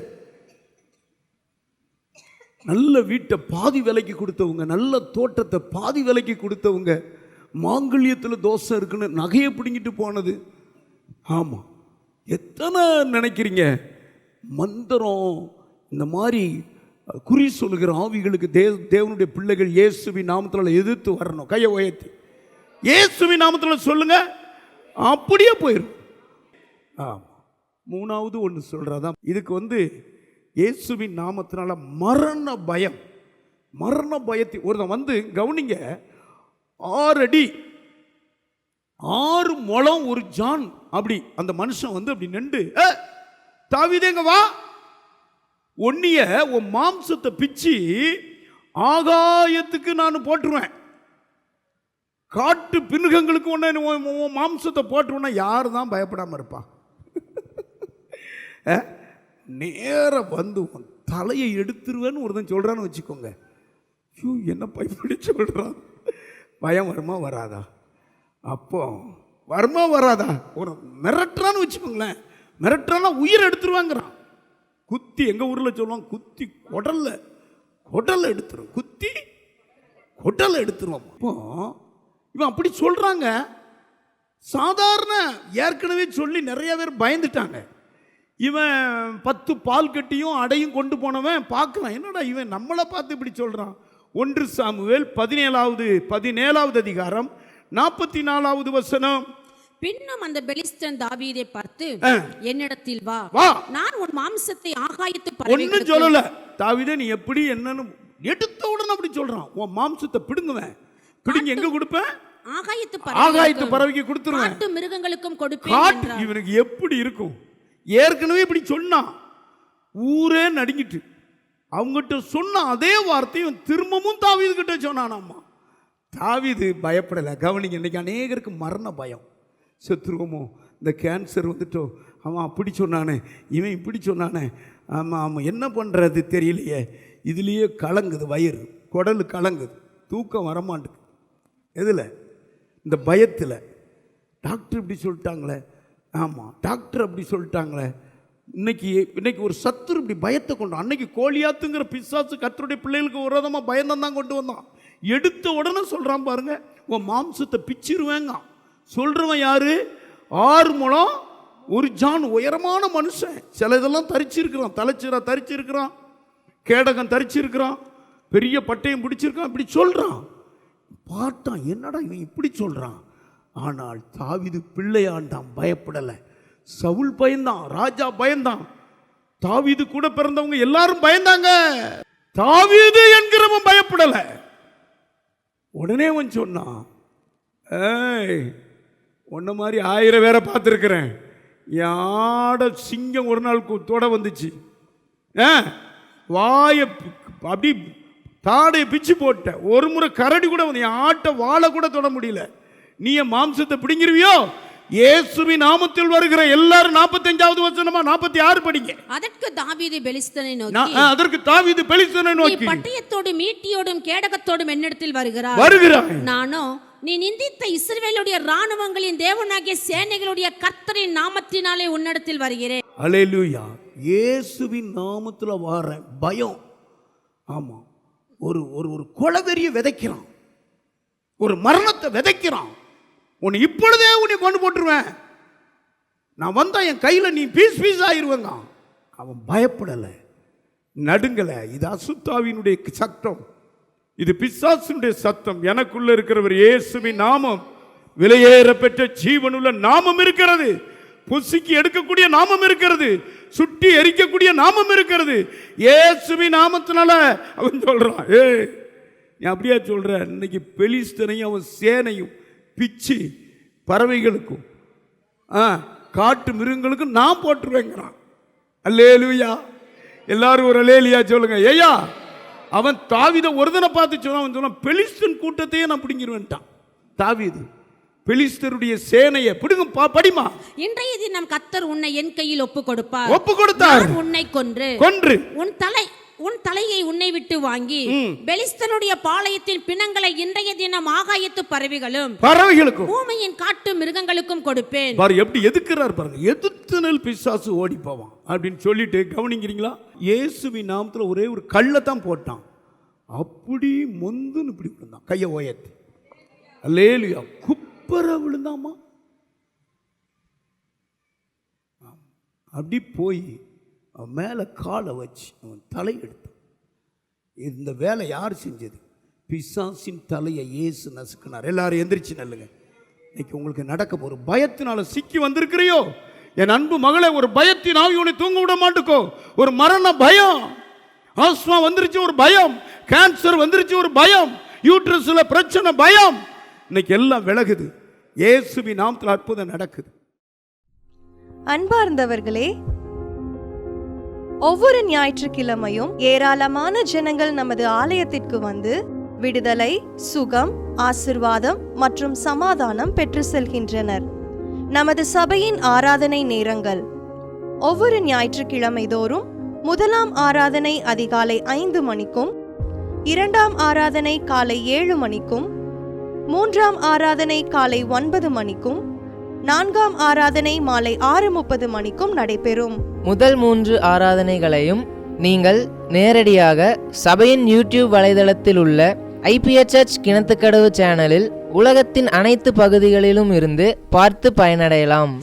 நல்ல வீட்டை பாதி விலைக்கு கொடுத்தவங்க, நல்ல தோட்டத்தை பாதி விலைக்கு கொடுத்தவங்க, மாங்கல்யத்தில் தோசை இருக்குன்னு நகையை பிடிங்கிட்டு போனது. ஆமாம், எத்தனை நினைக்கிறீங்க? மந்திரம் இந்த மாதிரி குறி சொல்லுகிற ஆவிகளுக்கு தேவனுடைய பிள்ளைகள் இயேசுவின் நாமத்தில் எதிர்த்து வரணும். கையை உயர்த்தி இயேசுவின் நாமத்தில் சொல்லுங்க, அப்படியே போயிடும். ஆமாம், மூணாவது ஒன்று சொல்றதான், இதுக்கு இயேசுவின் நாமத்தினால மரண பயம். மரண பயத்தை ஒருத்தன் கவனிங்க, 6 அடி 6 முழம் 1 ஜான் அப்படி அந்த மனுஷன் அப்படி நின்று, தாவீதேங்க வா, ஒன்னிய உன் மாம்சத்தை பிச்சு ஆகாயத்துக்கு நான் போட்டுருவேன், காட்டு பின்னுகங்களுக்கு ஒன்று மாம்சத்தை போட்டுருவேன்னா யாரு தான் பயப்படாமல் இருப்பா? நேர உன் தலையை எடுத்துருவேன்னு ஒருத்தன் சொல்றான்னு வச்சுக்கோங்க. என்ன பயப்படி சொல்றான்? பயம் வருமா வராதா? அப்போ வருமா வராதா? ஒரு மிரட்டுறான்னு வச்சுக்கோங்களேன். மிரட்டுறான்னா உயிர் எடுத்துருவாங்கிறான். குத்தி, எங்க ஊர்ல சொல்லுவாங்க, குத்தி குடலை எடுத்துரும், குத்தி குடலை எடுத்துருவோம். அப்போ இவன் அப்படி சொல்றாங்க. சாதாரண ஏற்கனவே சொல்லி நிறைய பேர் பயந்துட்டாங்க. இவன் 10 பால் கட்டியும் அடையும் கொண்டு போனவன் பார்க்கலாம், என்னடா இவன் நம்மளை பார்த்து இப்படி சொல்றான். 1 சாமுவேல் 17வது அதிகாரம் 44வது வசனம். பின்னும் அந்த பெலிஸ்தன் தாவீதை பார்த்து, என்னிடத்தில் வா, நான் உன் மாம்சத்தை ஆகாயத்து ஒன்னும் சொல்லல. தாவீதே நீ எப்படி என்னன்னு எடுத்த உடனே அப்படி சொல்றான். உன் மாம்சத்தை பிடுங்குவேன், பிடுங்கி எங்க கொடுப்பேன்? ஆகாயத்து பறவைக்கு கொடுத்துருவேன், காட்டு மிருகங்களுக்கும் கொடுப்பேன். இவனுக்கு எப்படி இருக்கும்? ஏற்கனவே இப்படி சொன்னான், ஊரே நடுங்கிட்டு. அவங்ககிட்ட சொன்ன அதே வார்த்தையும் திரும்பவும் தாவீது கிட்ட சொன்னானாமா. தாவீது பயப்படலை. கவனிங்க, இன்னைக்கு அநேகருக்கு மரண பயம். செத்துருவோமோ, இந்த கேன்சர் அவன் அப்படி சொன்னானே, இவன் இப்படி சொன்னானே, ஆமாம் என்ன பண்ணுறது தெரியலையே, இதுலேயே கலங்குது, வயிறு குடல் கலங்குது, தூக்கம் வரமாட்டுது. எதில்? இந்த பயத்தில். டாக்டர் இப்படி சொல்லிட்டாங்களே, ஆமாம் டாக்டர் அப்படி சொல்லிட்டாங்களே. இன்னைக்கு ஒரு சத்துரு இப்படி பயத்தை கொண்டு, அன்னைக்கு கோலியாத்துங்கிற பிசாசு கர்த்தருடைய பிள்ளைகளுக்கு விரோதமாக பயந்தான் தான் கொண்டு வந்தான். எடுத்த உடனே சொல்கிறான் பாருங்க, உன் மாம்சத்தை பிச்சிருவேங்க. சொல்கிறவன் யாரு? 6 முழம் 1 ஜான் உயரமான மனுஷன். சில இதெல்லாம் தரிச்சிருக்கிறான், தலைச்சீரா தரிச்சிருக்கிறான், கேடகம் தரிச்சிருக்கிறான், பெரிய பட்டயம் பிடிச்சிருக்கான். இப்படி சொல்கிறான். பார்த்தான், என்னடா இவன் இப்படி சொல்கிறான். ஆனால் தாவீது பிள்ளையாண்டான், பயப்படலை. சவுல் பயந்தான், ராஜா பயந்தான், தாவீது கூட பிறந்தவங்க எல்லாரும் பயந்தாங்க. தாவீது என்கிறவன் பயப்படலை. உடனே அவன் சொன்னான், ஏய் உன்ன மாதிரி 1000 பேரை பார்த்துருக்கிறேன். யாட சிங்கம் ஒரு நாள் தொட வந்துச்சு, வாயை அப்படி தாடையை பிச்சு போட்ட. ஒரு முறை கரடி கூட வந்து என் ஆட்டை வாழை கூட தொட முடியல. நீ என் மாம்சத்தை பிடிங்கிருவியோ? இயேசுவின் நாமத்தில் வருகிற எல்லாரும் 45வது வசனமா 46 படிங்க. அதற்கு தாவீது பெலிஸ்தனை நோக்கி, அதற்கு தாவீது பெலிஸ்தனை நோக்கி, பட்டயத்தோடும் ஈட்டியோடும் கேடகத்தோடும் என்னிடத்தில் வருகிறாய். நானோ நீ நிந்தித்த இஸ்ரவேலுடைய ராணுவங்களின் தேவனாகிய சேனைகளுடைய கர்த்தரின் நாமத்தினாலே உன்னிடத்தில் வருகிறேன். அல்லேலூயா. இயேசுவின் நாமத்துல வாரேன். பயம். ஆமா, ஒரு ஒரு கொலவெறிய விதைக்கிறான், ஒரு மரணத்தை விதைக்கிறான். உன்னை இப்பொழுதே உன்னை கொண்டு போட்டுருவேன், நான் வந்தா என் கையில நீ பீஸ் ஆயிருவேங்க. அவன் பயப்படலை, நடுங்கலை. இது அசுத்தாவினுடைய சத்தம், இது பிசாசினுடைய சத்தம். எனக்குள்ள இருக்கிறவர் இயேசுவின் நாமம், விலையேற பெற்ற ஜீவனுள்ள நாமம் இருக்கிறது. புசிக்கு எடுக்கக்கூடிய நாமம் இருக்கிறது, சுட்டி எரிக்கக்கூடிய நாமம் இருக்கிறது. இயேசுவின் நாமத்தினால அவன் சொல்றான், நீ அப்படியே சொல்ற. இன்னைக்கு பெலிஸ்தனையும் அவன் சேனையும் பிச்சு பறவைகளுக்கும் காட்டு மிருகங்களுக்கும் நான் போட்டுருவேங்கிறான். அல்லேலூயா. எல்லாரும் ஒரு அல்லேலூயா சொல்லுங்க. ஏயா, அவன் தாவீதை ஒருதனை பார்த்து சொன்னான். அவன் சொன்னான், பெலிஸ்தன் கூட்டத்தையே நான் பிடிங்கிருவேன்ட்டான். தாவீது பெலிஸ்தருடைய சேனையை பிடிங்க. படிமா, இன்றைய தினம் கர்த்தர் உன்னை என் கையில் ஒப்பு கொடுப்பார். ஒப்பு கொடுத்தார். உன்னை கொன்று உன் தலையை உன்னை விட்டு வாங்கி பெலிஸ்தனுடைய பாளையத்தின் பிணங்களை இன்றைய தினம் ஆகாயத்து பறவைகளுக்கும் பூமியின் காட்டு மிருகங்களுக்கும் கொடுப்பேன். பாரு எப்படி எதுக்குறார் பாருங்க. எதிர்த்து பிசாசு ஓடி போவான் அப்படின்னு சொல்லிட்டு கவனிக்கிறீங்களா? இயேசுவின் நாமத்துல ஒரே ஒரு கல்லை தான் போட்டான், அப்படி மொந்துன்னு இப்படி விழுந்தான், கையை ஓயத்து. அல்லேலூயா. குப்பர விழுந்தாமா. அப்படி போய் அவன் மேலே காலை வச்சு அவன் தலை எடுத்தான். இந்த வேலை யார் செஞ்சது? பிசாசின் தலையை இயேசு நசுக்கினார். எல்லாரும் எந்திரிச்சு நல்லுங்க. இன்னைக்கு உங்களுக்கு நடக்க போற பயத்தினால சிக்கி வந்திருக்கிறியோ என் அன்பு மகளே, ஒரு பயத்தின் ஆவி உன்னை தூங்க விட மாட்டுக்கோ. ஒரு மரண பயம், ஆஸ்மா வந்துருச்சு ஒரு பயம், கேன்சர் வந்துருச்சு ஒரு பயம், யூட்ரஸ்ல பிரச்சனை பயம். இன்னைக்கு எல்லாம் விலகுது. இயேசுவின் நாமத்தில் அற்புதம் நடக்குது. அன்பார்ந்தவர்களே, ஒவ்வொரு ஞாயிற்றுக்கிழமையும் ஏராளமான ஜனங்கள் நமது ஆலயத்திற்கு வந்து விடுதலை, சுகம், ஆசிர்வாதம் மற்றும் சமாதானம் பெற்று செல்கின்றனர். நமது சபையின் ஆராதனை நேரங்கள்: ஒவ்வொரு ஞாயிற்றுக்கிழமை தோறும் முதலாம் ஆராதனை அதிகாலை 5 மணிக்கும், 2ஆம் ஆராதனை காலை 7 மணிக்கும், 3ஆம் ஆராதனை காலை 9 மணிக்கும், 4ஆம் ஆராதனை மாலை 6:30 மணிக்கும் நடைபெறும். முதல் 3 ஆராதனைகளையும் நீங்கள் நேரடியாக சபையின் யூடியூப் வலைதளத்தில் உள்ள ஐபிஎச் சர்ச் கிணத்துக்கடவு சேனலில் உலகத்தின் அனைத்து பகுதிகளிலும் இருந்து பார்த்து பயனடையலாம்.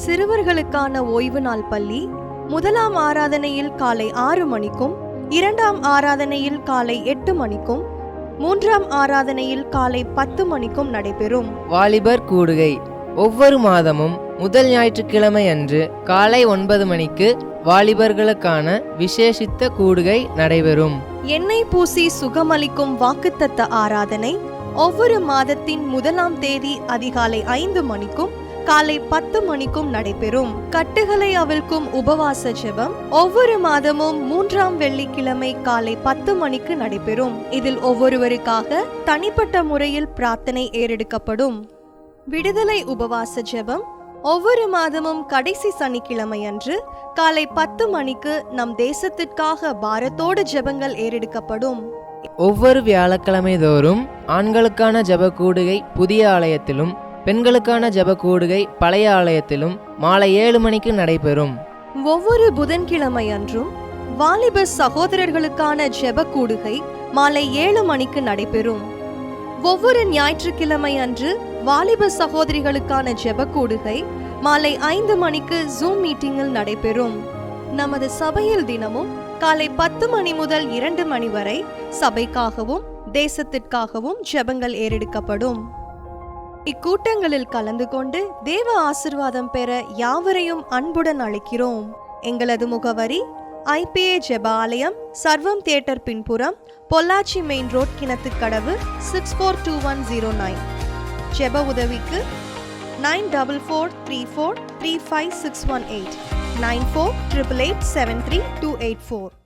சிறுவர்களுக்கான ஓய்வு நாள் பள்ளி முதலாம் ஆராதனையில் காலை 6 மணிக்கும், 2ஆம் ஆராதனையில் காலை 8 மணிக்கும், 3ஆம் ஆராதனையில் காலை 10 மணிக்கும் நடைபெறும். வாலிபர் கூடுகை ஒவ்வொரு மாதமும் முதல் ஞாயிற்றுக்கிழமை அன்று காலை 9 மணிக்கு வாலிபர்களுக்கான விசேஷித்த கூடுகை நடைபெறும். எண்ணெய் பூசி சுகமளிக்கும் வாக்குத்தத்த ஆராதனை ஒவ்வொரு மாதத்தின் 1ஆம் தேதி அதிகாலை 5 மணிக்கும் காலை 10 மணிக்கும் நடைபெறும். கட்டுகளை அவிழ்க்கும் உபவாச ஜெபம் ஒவ்வொரு மாதமும் 3ஆம் வெள்ளிக்கிழமை காலை 10 மணிக்கு நடைபெறும். இதில் ஒவ்வொருவருக்காக தனிப்பட்ட முறையில் பிரார்த்தனை ஏறெடுக்கப்படும். விடுதலை உபவாச ஜெபம் ஒவ்வொரு மாதமும் கடைசி சனிக்கிழமை அன்று காலை 10 மணிக்கு நம் தேசத்திற்காக பாரத்தோடு ஜெபங்கள் ஏறெடுக்கப்படும். ஒவ்வொரு வியாழக்கிழமை தோறும் ஆண்களுக்கான ஜெபக்கூடுகை புதிய ஆலயத்திலும் பெண்களுக்கான ஜெபக்கூடுகை பழைய ஆலயத்திலும் மாலை 7 மணிக்கு நடைபெறும். ஒவ்வொரு புதன்கிழமை அன்றும் வாலிப சகோதரர்களுக்கான ஜெபக்கூடுகை மாலை 7 மணிக்கு நடைபெறும். ஒவ்வொரு ஞாயிற்றுக்கிழமை அன்று வாலிப சகோதரிகளுக்கான ஜெபக்கூடுகை மாலை 5 மணிக்கு ஜூம் மீட்டிங்கில் நடைபெறும். நமது சபையில் தினமும் காலை 10 மணி முதல் 2 மணி வரை சபைக்காகவும் தேசத்திற்காகவும் ஜெபங்கள் ஏறெடுக்கப்படும். இக்கூட்டங்களில் கலந்து கொண்டு தேவ ஆசீர்வாதம் பெற யாவரையும் அன்புடன் அழைக்கிறோம். எங்களது முகவரி IPA ஜெப ஆலயம், சர்வம் தியேட்டர் பின்புறம், பொள்ளாச்சி மெயின் ரோட், கிணத்துக்கடவு 642109. ஜெப உதவிக்கு 9443435618 9488873284.